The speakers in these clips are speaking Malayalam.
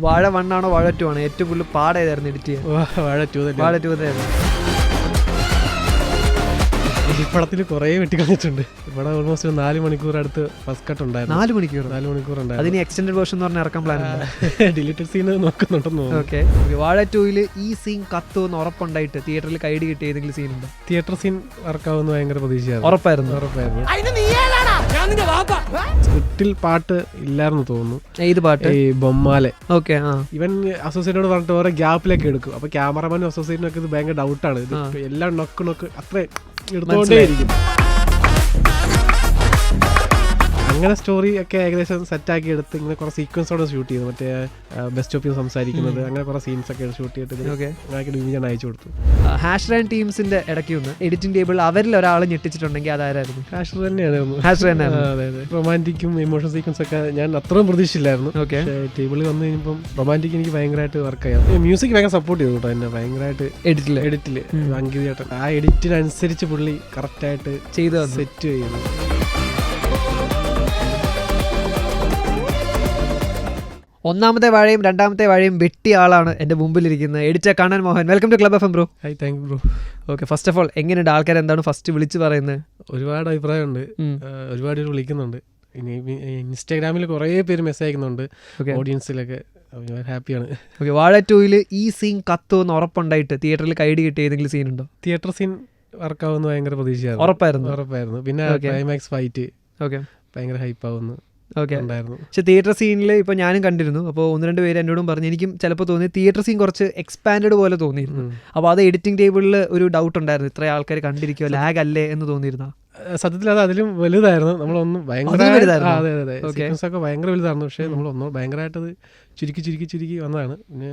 വാഴ 1 ആണോ വാഴ 2 ആണോ ഏറ്റവും കൂടുതൽ പാടായിരുന്നു എഡിറ്റ് ചെയ്യാൻ? വാഴ 2 വാഴ 2 തന്നെയായിരുന്നു. ഈ പടത്തിൽ കുറേ വെട്ടിക്കളഞ്ഞിട്ടുണ്ട്. ഇവിടെ ഓൾമോസ്റ്റ് 4 മണിക്കൂർ അടുത്ത് ഫസ്റ്റ് കട്ട് ഉണ്ടായിരുന്നു. 4 മണിക്കൂർ ഉണ്ടായിരുന്നു. അതിന് എക്സ്റ്റൻഡഡ് വേർഷൻ എന്ന് പറഞ്ഞാൽ ഇറക്കാൻ പ്ലാൻ ഡിലീറ്റഡ് സീൻ നോക്കുന്നുണ്ടെന്ന് തോന്നുന്നു. ഓക്കെ. വാഴ 2-ൽ ഈ സീൻ കത്തുമെന്ന് ഉറപ്പുണ്ടായിട്ട് തിയേറ്ററിൽ കൈഡി കിട്ടിയ ഏതെങ്കിലും സീൻ ഉണ്ടോ? തിയേറ്റർ സീൻ വർക്കാവുന്ന ഭയങ്കര പ്രതീക്ഷയായിരുന്നു. ഉറപ്പായിരുന്നു. സ്ക്രിപ്റ്റിൽ പാട്ട് ഇല്ലായിരുന്നു തോന്നുന്നു. ഏത് പാട്ട്? ഈ ബൊമ്മാലെ. ഓക്കെ. ഇവൻ അസോസിയേറ്റോട് പറഞ്ഞിട്ട് ഓരോ ഗ്യാപ്പിലൊക്കെ എടുക്കും. അപ്പൊ ക്യാമറമാനും അസോസിയേറ്റിനൊക്കെ ഇത് ഭയങ്കര ഡൗട്ടാണ്. എല്ലാം നൊക്ക് അത്ര എടുത്തോണ്ടേയിരിക്കും. അങ്ങനെ സ്റ്റോറി ഒക്കെ ഏകദേശം സെറ്റാക്കി എടുത്ത് ഇങ്ങനെ കുറെ സീക്വൻസോടെ ഷൂട്ട് ചെയ്തു. മറ്റേ ബെസ്റ്റ് ഓഫ് സംസാരിക്കുന്നത് അങ്ങനെ കുറെ സീൻസ് ഒക്കെ ഷൂട്ട് ചെയ്തിട്ട് ഞാൻ അയച്ചു കൊടുത്തു. ഹാഷ്റാൻ ടീംസിന്റെ ഇടയ്ക്ക് ഒന്ന് എഡിറ്റിംഗ് ടേബിൾ അവരിൽ ഒരാൾ ഞെട്ടിച്ചിട്ടുണ്ടെങ്കിൽ അതാരായിരുന്നു? ഹാഷർ തന്നെയാണ്. ഹാഷർ തന്നെ. അതെ. റൊമാൻറ്റിക്കും ഇമോഷൻ സീക്വൻസ് ഒക്കെ ഞാൻ അത്രയും പ്രതീക്ഷിച്ചില്ലായിരുന്നു. ഓക്കെ. ടേബിളിൽ വന്നു കഴിഞ്ഞപ്പം റൊമാൻറ്റിക് എനിക്ക് ഭയങ്കരമായിട്ട് വർക്ക് ചെയ്യാം. മ്യൂസിക് ഭയങ്കര സപ്പോർട്ട് ചെയ്തു കേട്ടോ എന്നെ ഭയങ്കരമായിട്ട്. എഡിറ്റില് അങ്കിത് ചേട്ടൻ ആ എഡിറ്റിനനുസരിച്ച് പുള്ളി കറക്റ്റായിട്ട് ചെയ്ത് സെറ്റ് ചെയ്യുന്നു. ഒന്നാമത്തെ വാഴയും രണ്ടാമത്തെ വാഴയും വെട്ടിയ ആളാണ് എൻ്റെ മുമ്പിലിരിക്കുന്നത്. Editor Kannan Mohan. Welcome to club FM bro. Hi, thank you bro. Okay, first of all എങ്ങനെയുണ്ട്? ആൾക്കാർ എന്താണ് ഫസ്റ്റ് വിളിച്ച് പറയുന്നത്? ഒരുപാട് അഭിപ്രായമുണ്ട്, ഒരുപാട് പേര് വിളിക്കുന്നുണ്ട്. ഇനി ഇൻസ്റ്റാഗ്രാമിൽ കുറേ പേര് മെസ്സേജ് അയക്കുന്നുണ്ട്, ഓഡിയൻസിലൊക്കെ. ഹാപ്പിയാണ്. ഓക്കെ. വാഴ 2-ൽ ഈ സീൻ കത്തുമെന്ന് ഉറപ്പുണ്ടായിട്ട് തിയേറ്ററിൽ കൈഡി കിട്ടിയ ഏതെങ്കിലും സീൻ ഉണ്ടോ? തിയേറ്റർ സീൻ വർക്കാവുന്ന ഭയങ്കര പ്രതീക്ഷയായിരുന്നു. ഉറപ്പായിരുന്നു. പിന്നെ ക്ലൈമാക്സ് ഫൈറ്റ് ഭയങ്കര ഹൈപ്പാവുന്നു. ഓക്കെ. പക്ഷെ തിയേറ്റർ സീനിൽ ഇപ്പോൾ ഞാനും കണ്ടിരുന്നു. അപ്പോൾ 1-2 പേര് എന്നോടും പറഞ്ഞു, എനിക്കും ചിലപ്പോൾ തോന്നി തിയേറ്റർ സീൻ കുറച്ച് എക്സ്പാൻഡ് പോലെ തോന്നിയിരുന്നു. അപ്പോൾ അത് എഡിറ്റിംഗ് ടേബിളിൽ ഒരു ഡൗട്ട് ഉണ്ടായിരുന്നു, ഇത്ര ആൾക്കാർ കണ്ടിരിക്കുമോ, ലാഗ് അല്ലേ എന്ന് തോന്നിയിരുന്ന? സത്യത്തിൽ അത് അതിലും വലുതായിരുന്നു. നമ്മളൊന്നും ഭയങ്കര ഭയങ്കര വലുതായിരുന്നു. പക്ഷെ നമ്മളൊന്നും ഭയങ്കരമായിട്ടത് ചുരുക്കി വന്നതാണ്. പിന്നെ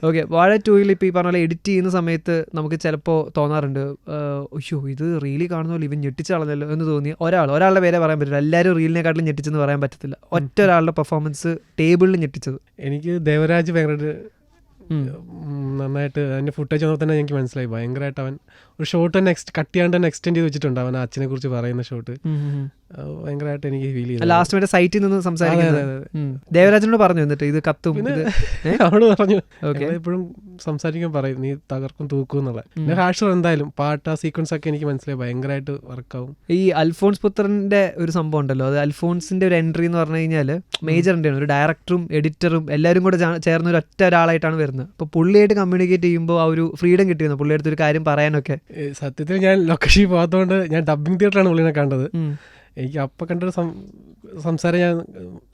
ഓക്കെ. വാഴ 2-ൽ ഇപ്പോൾ ഈ പറഞ്ഞ പോലെ എഡിറ്റ് ചെയ്യുന്ന സമയത്ത് നമുക്ക് ചിലപ്പോൾ തോന്നാറുണ്ട്, അയ്യോ ഇത് റീലി കാണുന്ന പോലെ ഇവൻ ഞെട്ടിച്ച് കളഞ്ഞല്ലോ എന്ന് തോന്നി. ഒരാളുടെ പേരെ പറയാൻ പറ്റില്ല. എല്ലാവരും റീലിനെക്കാട്ടിലും ഞെട്ടിച്ചെന്ന് പറയാൻ പറ്റത്തില്ല. ഒറ്റ ഒരാളുടെ പെർഫോമൻസ് ടേബിളിൽ ഞെട്ടിച്ചത്. എനിക്ക് ദേവരാജ് ഭയങ്കര നന്നായിട്ട് അതിൻ്റെ ഫുട്ടേജ് വന്നപ്പോൾ തന്നെ എനിക്ക് മനസ്സിലായി ഭയങ്കരമായിട്ട് അവൻ ഒരു ഷോട്ട് തന്നെ കട്ട് ചെയ്യാണ്ട് തന്നെ എക്സ്റ്റെൻഡ് ചെയ്ത് വെച്ചിട്ടുണ്ട്. അവൻ അച്ഛനെ കുറിച്ച് പറയുന്ന ഷോട്ട് ഭയങ്കരമായിട്ട് എനിക്ക് ഫീൽ ചെയ്തു. ലാസ്റ്റ് മറ്റേ സൈറ്റിൽ നിന്ന് സംസാരിക്കുന്നത് ദേവരാജനോട് പറഞ്ഞു, എന്നിട്ട് ഇത് കത്തും അവളോട് പറഞ്ഞു. എപ്പോഴും സംസാരിക്കാൻ പറയും നീ തകർക്കും തൂക്കും എന്നുള്ള. പിന്നെ ഹാഷർ എന്തായാലും പാട്ട് ആ സീക്വൻസ് ഒക്കെ എനിക്ക് മനസ്സിലായി ഭയങ്കരമായിട്ട് വർക്കാവും. ഈ അൽഫോൺസ് പുത്രന്റെ ഒരു സംഭവം ഉണ്ടല്ലോ, അത് അൽഫോൺസിന്റെ ഒരു എൻട്രി എന്ന് പറഞ്ഞു കഴിഞ്ഞാൽ മേജർ എൻട്രിയാണ്. ഒരു ഡയറക്ടറും എഡിറ്ററും എല്ലാവരും കൂടെ ചേർന്ന് ഒരു ഒറ്റ ഒരാളായിട്ടാണ് വരുന്നത്. അപ്പോൾ പുള്ളിയായിട്ട് കമ്മ്യൂണിക്കേറ്റ് ചെയ്യുമ്പോൾ ആ ഒരു ഫ്രീഡം കിട്ടിയിരുന്നു, പുള്ളിയെടുത്ത് ഒരു കാര്യം പറയാനൊക്കെ. സത്യത്തിൽ ഞാൻ ലൊക്കേഷൻ പോകാത്തതുകൊണ്ട് ഞാൻ ഡബ്ബിംഗ് തിയേറ്ററാണ് പുള്ളിനെ കണ്ടത്. എനിക്ക് അപ്പം കണ്ടൊരു സംസാരം ഞാൻ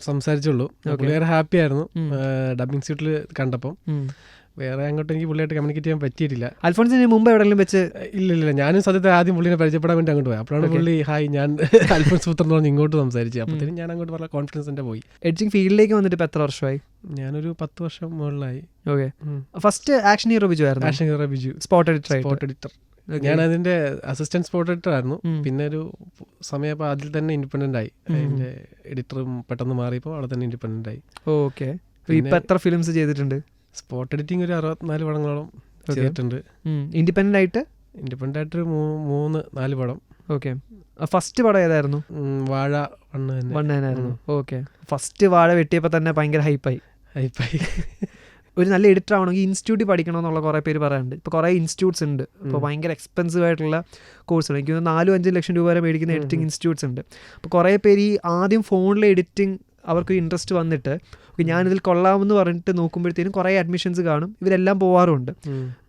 സംസാരിച്ചുള്ളൂ. പുള്ളിയേറെ ഹാപ്പി ആയിരുന്നു ഡബ്ബിംഗ് സീറ്റിൽ കണ്ടപ്പം. വേറെ അങ്ങോട്ട് എനിക്ക് പുള്ളിയായിട്ട് കമ്മ്യൂണിക്കേറ്റ് ചെയ്യാൻ പറ്റിയിട്ടില്ല. അൽഫോൺസിന് മുമ്പ് എവിടെയെങ്കിലും വെച്ച്? ഇല്ല, ഞാനും സത്യത്തിൽ ആദ്യം പുള്ളിനെ പരിചയപ്പെടാൻ വേണ്ടി അങ്ങോട്ട് പോയി. അപ്പോഴാണ് പുള്ളി ഹായ് ഞാൻ അൽഫോൺസ് പുത്രൻ എന്ന് പറഞ്ഞ് ഇങ്ങോട്ട് സംസാരിച്ചു. അപ്പോഴത്തേനും ഞാൻ അങ്ങോട്ട് പറഞ്ഞ കോൺഫിഡൻസിന്റെ പോയി. എഡിറ്റിംഗ് ഫീൽഡിലേക്ക് വന്നിട്ട് ഇപ്പോൾ എത്ര വർഷമായി? ഞാനൊരു 10 വർഷം മുകളിലായി. Okay. First action hero Biju ആയിരുന്നു. Spot editor. ഞാൻ അതിന്റെ അസിസ്റ്റന്റ് സ്പോട്ട് എഡിറ്റർ ആയിരുന്നു. പിന്നെ ഒരു സമയം അതിൽ തന്നെ ഇൻഡിപെൻഡന്റ് ആയി. അതിന്റെ എഡിറ്ററും പെട്ടെന്ന് മാറിയപ്പോൾ അവിടെ തന്നെ ഇൻഡിപെൻഡന്റ് ആയി. ഓക്കെ. ഇപ്പൊ എത്ര ഫിലിംസ് ചെയ്തിട്ടുണ്ട്? സ്പോട്ട് എഡിറ്റിംഗ് ഒരു 64 പടങ്ങളോളം ചെയ്തിട്ടുണ്ട്. ഇൻഡിപെൻഡന്റ് ആയിട്ട് 3-4 പടം. ഓക്കെ. ഫസ്റ്റ് പടം ഏതായിരുന്നു? വാഴ 1 ആയിരുന്നു. ഓക്കെ. ഫസ്റ്റ് വാഴ വെട്ടിയപ്പോൾ തന്നെ ഭയങ്കര ഹൈപ്പായി. ഒരു നല്ല എഡിറ്റർ ആവണമെങ്കിൽ ഇൻസ്റ്റിറ്റ്യൂട്ടിൽ പഠിക്കണമെന്നുള്ള കുറേ പേര് പറയാറുണ്ട്. ഇപ്പോൾ കുറേ ഇൻസ്റ്റിറ്റ്യൂട്ട്സ് ഉണ്ട്. ഇപ്പോൾ ഭയങ്കര എക്സ്പെൻസീവ് ആയിട്ടുള്ള കോഴ്സുകൾ, എനിക്ക് 4-5 ലക്ഷം രൂപ വരെ മേടിക്കുന്ന എഡിറ്റിംഗ് ഇൻസ്റ്റിറ്റ്യൂട്ട്സ് ഉണ്ട്. അപ്പോൾ കുറേ പേര് ഈ ആദ്യം ഫോണിലെ എഡിറ്റിംഗ് അവർക്ക് ഇൻട്രസ്റ്റ് വന്നിട്ട് ഞാനിതിൽ കൊള്ളാമെന്ന് പറഞ്ഞിട്ട് നോക്കുമ്പോഴത്തേനും കുറേ അഡ്മിഷൻസ് കാണും. ഇവരെല്ലാം പോവാറുണ്ട്.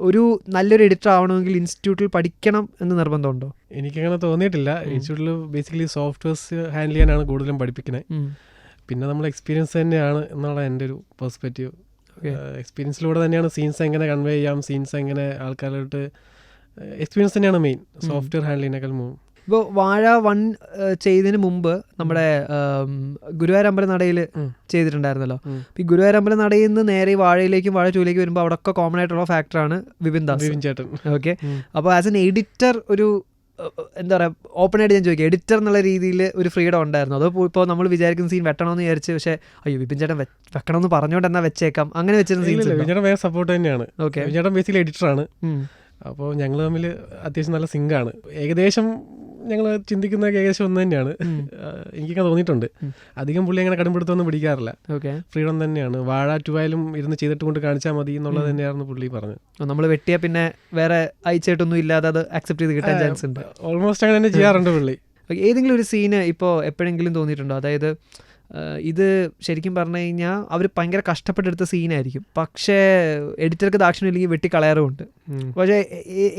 ഒരു നല്ലൊരു എഡിറ്റർ ആവണമെങ്കിൽ ഇൻസ്റ്റിറ്റ്യൂട്ടിൽ പഠിക്കണം എന്ന് നിർബന്ധമുണ്ടോ? എനിക്കങ്ങനെ തോന്നിയിട്ടില്ല. ഇൻസ്റ്റിറ്റ്യൂട്ടിൽ ബേസിക്കലി സോഫ്റ്റ്വെയർസ് ഹാൻഡിൽ ചെയ്യാനാണ് കൂടുതലും പഠിപ്പിക്കുന്നത്. പിന്നെ നമ്മൾ എക്സ്പീരിയൻസ് തന്നെയാണ് എന്നുള്ള എൻ്റെ ഒരു പെർസ്പെക്റ്റീവ്. എക്സ്പീരിയൻസിലൂടെ തന്നെയാണ് സീൻസ് എങ്ങനെ കൺവേ ചെയ്യാം, സീൻസ് എങ്ങനെ ആൾക്കാരോട്ട് എക്സ്പീരിയൻസ് തന്നെയാണ് മെയിൻ. സോഫ്റ്റ്വെയർ ഹാൻഡിൽ ചെയ്യുന്നേക്കാൾ മുമ്പ്. ഇപ്പോൾ വാഴ 1 ചെയ്തതിന് മുമ്പ് നമ്മുടെ ഗുരുവായൂർ അമ്പലനടയിൽ ചെയ്തിട്ടുണ്ടായിരുന്നല്ലോ. ഈ ഗുരുവായൂർ അമ്പലനടയിൽ നിന്ന് നേരെ വാഴയിലേക്കും വാഴ 2-ലേക്ക് വരുമ്പോൾ അവിടെയൊക്കെ കോമൺ ആയിട്ടുള്ള ഫാക്ടറാണ് വിപിൻ ചേട്ടൻ. ഓക്കെ. അപ്പോൾ ആസ് എൻ എഡിറ്റർ ഒരു എന്താ പറയുക, ഓപ്പൺ ആയിട്ട് ഞാൻ ചോദിക്കുക, എഡിറ്റർ എന്നുള്ള രീതിയിൽ ഒരു ഫ്രീഡം ഉണ്ടായിരുന്നു? അതോ ഇപ്പോൾ നമ്മൾ വിചാരിക്കുന്ന സീൻ വെട്ടണമെന്ന് വിചാരിച്ച് പക്ഷേ അയ്യോ വിപിൻ ചേട്ടൻ വെക്കണമെന്ന് പറഞ്ഞുകൊണ്ട് എന്നാൽ വെച്ചേക്കാം അങ്ങനെ വെച്ചിരുന്ന സീൻസ്? വിപിൻ ചേട്ടൻ വേറെ സപ്പോർട്ട് തന്നെയാണ്. വിപിൻ ചേട്ടൻ ബേസിക്കലി എഡിറ്ററാണ്. അപ്പോൾ ഞങ്ങൾ തമ്മിൽ അത്യാവശ്യം നല്ല സിങ്കാണ്. ഏകദേശം ഞങ്ങൾ ചിന്തിക്കുന്നതൊക്കെ ഏകദേശം ഒന്ന് തന്നെയാണ്. എനിക്കൊക്കെ തോന്നിയിട്ടുണ്ട്. അധികം പുള്ളി അങ്ങനെ കടുംപിടുത്തൊന്നും പിടിക്കാറില്ല. ഫ്രീഡം തന്നെയാണ്. വാഴ 2 ആയാലും ഇരുന്ന് ചെയ്തിട്ട് കൊണ്ട് കാണിച്ചാൽ മതി എന്നുള്ളത് തന്നെയായിരുന്നു പുള്ളി പറഞ്ഞത്. നമ്മൾ വെട്ടിയാൽ പിന്നെ വേറെ അയച്ചായിട്ടൊന്നും ഇല്ലാതെ അത് അക്സെപ്റ്റ് ചെയ്ത് കിട്ടാൻ ചാൻസ് ഉണ്ട്. ഓൾമോസ്റ്റ് അങ്ങനെ തന്നെ ചെയ്യാറുണ്ട് പുള്ളി. ഏതെങ്കിലും ഒരു സീന് ഇപ്പോൾ എപ്പോഴെങ്കിലും തോന്നിയിട്ടുണ്ടോ? അതായത് ഇത് ശരിക്കും പറഞ്ഞു കഴിഞ്ഞാൽ അവർ ഭയങ്കര കഷ്ടപ്പെട്ടെടുത്ത സീനായിരിക്കും, പക്ഷേ എഡിറ്റർക്ക് ദാക്ഷിണ്യം ഇല്ലെങ്കിൽ വെട്ടിക്കളയാറുമുണ്ട്. പക്ഷേ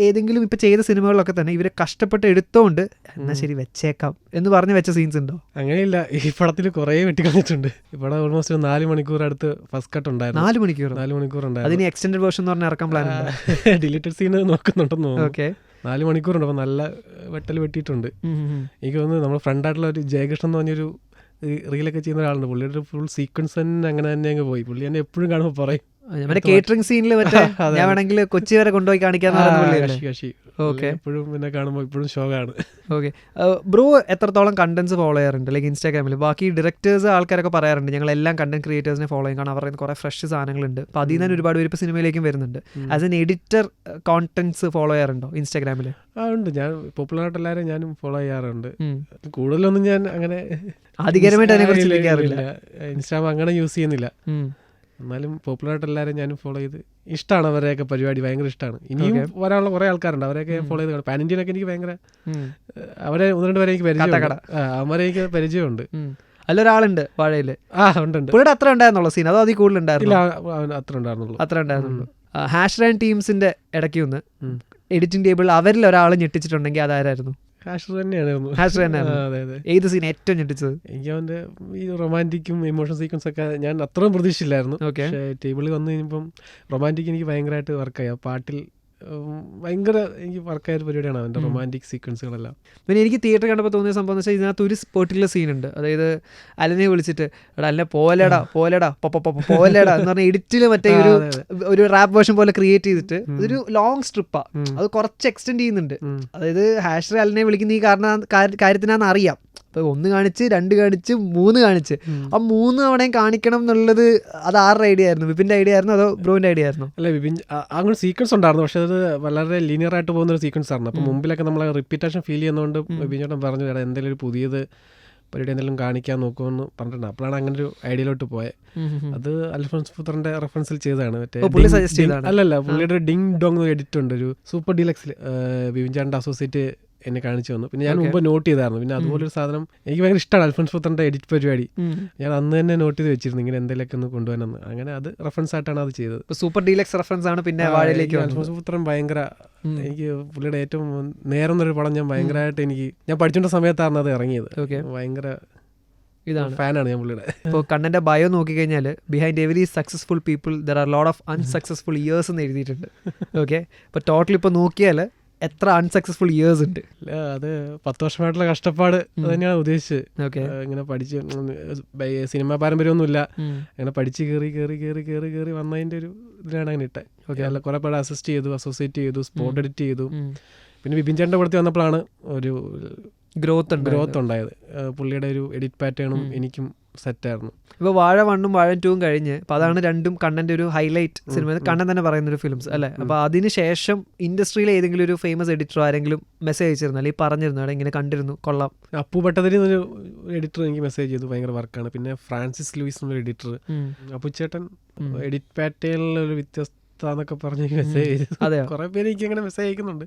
ഏതെങ്കിലും ഇപ്പോൾ ചെയ്ത സിനിമകളിലൊക്കെ തന്നെ ഇവരെ കഷ്ടപ്പെട്ട് എടുത്തോണ്ട് എന്നാൽ ശരി വെച്ചേക്കാം എന്ന് പറഞ്ഞ് വെച്ച സീൻസ് ഉണ്ടോ? അങ്ങനെയില്ല. ഈ പടത്തിൽ കുറേ വെട്ടിക്കളഞ്ഞിട്ടുണ്ട്. ഇവിടെ ഓൾമോസ്റ്റ് 4 മണിക്കൂർ അടുത്ത് ഫസ്റ്റ് കട്ട് ഉണ്ടായിരുന്നു. 4 മണിക്കൂർ ഉണ്ടായിരുന്നു. അതിന് എക്സ്റ്റൻഡ് വേർഷൻ എന്ന് പറഞ്ഞാൽ ഇറക്കാൻ പ്ലാൻ ഡിലീറ്റഡ് സീൻ നോക്കുന്നുണ്ടെന്ന് തോന്നുന്നു. 4 മണിക്കൂറുണ്ട്. അപ്പോൾ നല്ല വെട്ടിയിട്ടുണ്ട്. എനിക്ക് തോന്നുന്നു നമ്മൾ ഫ്രണ്ടായിട്ടുള്ള ഒരു ജയകൃഷ്ണൻ എന്ന് പറഞ്ഞൊരു റീലൊക്കെ ചെയ്യുന്ന ഒരാളുണ്ട്. പുള്ളിയുടെ ഫുൾ സീക്വൻസ് തന്നെ അങ്ങനെ തന്നെ അങ്ങ് പോയി. പുള്ളി എന്നെ എപ്പോഴും കാണുമ്പോൾ പറയും കേറ്ററിംഗ് സീനിൽ ഞാൻ വേണമെങ്കിൽ കൊച്ചി വരെ കൊണ്ടുപോയി കാണിക്കാന്ന്. എപ്പോഴും പിന്നെ കാണുമ്പോൾ ഇപ്പോഴും ഷോക്കാണ്. ഓക്കെ ബ്രോ, എത്രത്തോളം കണ്ടന്റ്സ് ഫോളോ ചെയ്യാറുണ്ട്? ലൈക്ക് ഇൻസ്റ്റാഗ്രാമിൽ ബാക്കി ഡയറക്ടേഴ്സ് ആൾക്കാരൊക്കെ പറയാറുണ്ട് ഞങ്ങളെല്ലാം കണ്ടന്റ് ക്രിയേറ്റേഴ്സിനെ ഫോളോ ചെയ്യും, കാരണം അവരുടെ കുറേ ഫ്രഷ് സാധനങ്ങളുണ്ട്. അപ്പോൾ അതിൽ നിന്ന് ഒരുപാട് പേര് ഇപ്പോൾ സിനിമയിലേക്കും വരുന്നുണ്ട്. As an editor contents follow ചെയ്യാറുണ്ടോ ഇൻസ്റ്റാഗ്രാമിൽ? ഉണ്ട്. ഞാൻ പോപ്പുലറായിട്ട് എല്ലാവരും ഞാനും ഫോളോ ചെയ്യാറുണ്ട്. കൂടുതലൊന്നും ഞാൻ അങ്ങനെ ആധികാരികമായിട്ട് അതിനെക്കുറിച്ച് ചിന്തിക്കാറില്ല. ഇൻസ്റ്റാഗ്രാം അങ്ങനെ യൂസ് ചെയ്യുന്നില്ല. എന്നാലും പോപ്പുലറായിട്ട് എല്ലാവരും ഞാനും ഫോളോ ചെയ്ത് ഇഷ്ടമാണ്. അവരെയൊക്കെ പരിപാടി ഭയങ്കര ഇഷ്ടമാണ്. ഇനിയും വരാനുള്ള കുറേ ആൾക്കാരുണ്ട്, അവരെയൊക്കെ ഫോളോ ചെയ്ത് കാണും. പാൻ ഇന്ത്യയിലൊക്കെ എനിക്ക് ഭയങ്കര അവരെ 1-2 പേരെ എനിക്ക് പരിചയമുണ്ട്. അവരെ എനിക്ക് പരിചയമുണ്ട്. അതിലൊരാളുണ്ട് വാഴയില്. ഉണ്ട്. പുള്ളിയുടെ അത്ര ഉണ്ടായിരുന്നുള്ളൂ സീൻ, അതോ അതിൽ കൂടുതൽ ഉണ്ടായിരുന്നു? അത്ര ഉണ്ടായിരുന്നുള്ളൂ. ഹാഷ്റാൻ ടീംസിന്റെ ഇടയ്ക്ക് ഒന്ന് എഡിറ്റിംഗ് ടേബിളിൽ അവരിൽ ഒരാൾ ഞെട്ടിച്ചിട്ടുണ്ടെങ്കിൽ അതാരായിരുന്നു? ഏത് സീൻ ഏറ്റവും ഞെട്ടിച്ചത്? എനിക്ക് അവന്റെ ഈ റൊമാൻറ്റിക്കും ഇമോഷൻ സീക്വൻസ് ഒക്കെ ഞാൻ അത്രയും പ്രതീക്ഷിച്ചില്ലായിരുന്നു. പക്ഷേ ടേബിളിൽ വന്നു കഴിഞ്ഞപ്പം റൊമാൻറ്റിക് എനിക്ക് ഭയങ്കരമായിട്ട് വർക്കായി. ആ പാട്ടിൽ ഭയങ്കര എനിക്ക് വർക്കായ ഒരു പരിപാടിയാണ് അവൻ്റെ റൊമാൻറ്റിക് സീക്വൻസുകളെല്ലാം. പിന്നെ എനിക്ക് തിയേറ്റർ കണ്ടപ്പോൾ തോന്നിയ സംഭവം എന്ന് വെച്ചാൽ ഇതിനകത്ത് ഒരു പെർട്ടിക്കുലർ സീനുണ്ട്. അതായത് അലനെ വിളിച്ചിട്ട് എടാ അല്ല പോലെടാ എന്ന് പറഞ്ഞ എഡിറ്റിൽ മറ്റേ ഒരു റാപ്പ് വേർഷൻ പോലെ ക്രിയേറ്റ് ചെയ്തിട്ട് അതൊരു ലോങ് സ്ട്രിപ്പാ, അത് കുറച്ച് എക്സ്റ്റെൻഡ് ചെയ്യുന്നുണ്ട്. അതായത് ഹാഷർ അലനെ വിളിക്കുന്ന ഈ കാര്യത്തിനാന്ന് അറിയാം. അപ്പോൾ 1 കാണിച്ച് 2 കാണിച്ച് 3 കാണിച്ച് ആ 3 തവണയും കാണിക്കണം എന്നുള്ളത് അത് ആരുടെ ഐഡിയ ആയിരുന്നു? വിപിൻ്റെ ഐഡിയ ആയിരുന്നു അതോ ബ്രോന്റെ ഐഡിയ ആയിരുന്നു? അല്ല, വിപിൻ അങ്ങനെ സീക്വൻസ് ഉണ്ടായിരുന്നു, പക്ഷെ അത് വളരെ ലീനിയർ ആയിട്ട് പോകുന്ന ഒരു സീക്വൻസ് ആയിരുന്നു. അപ്പോൾ മുമ്പിലൊക്കെ നമ്മൾ റിപ്പീറ്റേഷൻ ഫീൽ ചെയ്യുന്നതുകൊണ്ട് വിപിൻ ചേട്ടൻ പറഞ്ഞു തരാം എന്തെങ്കിലും ഒരു പുതിയത് പരിപാടി എന്തെങ്കിലും കാണിക്കാൻ നോക്കുമെന്ന് പറഞ്ഞിട്ടുണ്ട്. അപ്പോഴാണ് അങ്ങനെ ഒരു ഐഡിയയിലോട്ട് പോയത്. അത് അൽഫോൻസ് പുത്രന്റെ റെഫറൻസിൽ ചെയ്തതാണ്. അല്ലല്ല, പുള്ളിയുടെ ഒരു ഡിങ് ഡോങ് എഡിറ്റ് ഉണ്ട്, ഒരു സൂപ്പർ ഡീലക്സിൽ വിപിൻ ചേട്ടൻ്റെ അസോസിയേറ്റ് എന്നെ കാണിച്ചു തന്നു. പിന്നെ ഞാൻ മുമ്പ് നോട്ട് ചെയ്തായിരുന്നു. പിന്നെ അതുപോലൊരു സാധനം എനിക്ക് ഭയങ്കര ഇഷ്ടമാണ് അൽഫോൻസ് പുത്രന്റെ എഡിറ്റ് പരിപാടി. ഞാൻ അന്ന് തന്നെ നോട്ട് ചെയ്ത് വെച്ചിരുന്നു ഇങ്ങനെ എന്തെങ്കിലുമൊക്കെ ഒന്ന് കൊണ്ടുപോകാനെന്ന്. അങ്ങനെ അത് റെഫറൻസ് ആയിട്ടാണ് അത് ചെയ്തത്. സൂപ്പർ ഡീലക്സ് റെഫറൻസ് ആണ്. പിന്നെ അൽഫോൻസ് പുത്രൻ ഭയങ്കര എനിക്ക് പുള്ളിയുടെ ഏറ്റവും നേരെന്നൊരു പടം ഞാൻ ഭയങ്കരമായിട്ട് ഞാൻ പഠിച്ചോണ്ട സമയത്തായിരുന്നു അത് ഇറങ്ങിയത്. ഭയങ്കര ഇതാണ് ഫാനാണ് ഞാൻ പുള്ളിയുടെ. ഇപ്പോൾ കണ്ണൻ്റെ ബയോ നോക്കിക്കഴിഞ്ഞാൽ behind every successful people there are lot of unsuccessful years എന്ന് എഴുതിയിട്ടുണ്ട്. ഓക്കെ, ഇപ്പോൾ ടോട്ടൽ ഇപ്പോൾ നോക്കിയാൽ എത്ര അൺസക്സസ്ഫുൾ ഇയേഴ്സ് ഉണ്ട്? അത് 10 വർഷമായിട്ടുള്ള കഷ്ടപ്പാട് തന്നെയാണ് ഉദ്ദേശിച്ചത്. ഇങ്ങനെ പഠിച്ച് സിനിമാ പാരമ്പര്യമൊന്നുമില്ല, അങ്ങനെ പഠിച്ച് കയറി വന്നതിൻ്റെ ഒരു ഇതിലാണ് അങ്ങനെ ഇട്ടത്. ഓക്കെ, അല്ല കുറേ പേര് അസോസിയേറ്റ് ചെയ്തു, സ്പോട്ട് എഡിറ്റ് ചെയ്തു. പിന്നെ വിപിൻ ചേട്ടൻ്റെ പുറത്ത് വന്നപ്പോഴാണ് ഒരു ഗ്രോത്ത് ഉണ്ടായത്. പുള്ളിയുടെ ഒരു എഡിറ്റ് പാറ്റേണും എനിക്കും സെറ്റായിരുന്നു. ഇപ്പോൾ വാഴ 1ഉം വാഴ 2ഉം കഴിഞ്ഞ് അപ്പോൾ അതാണ് രണ്ടും കണ്ണൻ്റെ ഒരു ഹൈലൈറ്റ് സിനിമ, കണ്ണൻ തന്നെ പറയുന്നൊരു ഫിലിംസ് അല്ലേ. അപ്പോൾ അതിന് ശേഷം ഇൻഡസ്ട്രിയിലെ ഏതെങ്കിലും ഒരു ഫേമസ് എഡിറ്ററോ ആരെങ്കിലും മെസ്സേജ് അയച്ചിരുന്നു അല്ലെങ്കിൽ പറഞ്ഞിരുന്നു അവിടെ ഇങ്ങനെ കണ്ടിരുന്നു കൊള്ളാം? അപ്പു ഭട്ടതിരി എന്നൊരു എഡിറ്റർ എനിക്ക് മെസ്സേജ് ചെയ്തു, ഭയങ്കര വർക്കാണ്. പിന്നെ ഫ്രാൻസിസ് ലൂയിസ് എന്നൊരു എഡിറ്റർ, അപ്പുച്ചേട്ടൻ എഡിറ്റ് പാറ്റേണിലൊരു വ്യത്യസ്ത എന്നൊക്കെ പറഞ്ഞ് മെസ്സേജ് ചെയ്തു. കുറെ പേര് എനിക്ക് അങ്ങനെ മെസ്സേജ് അയക്കുന്നുണ്ട്.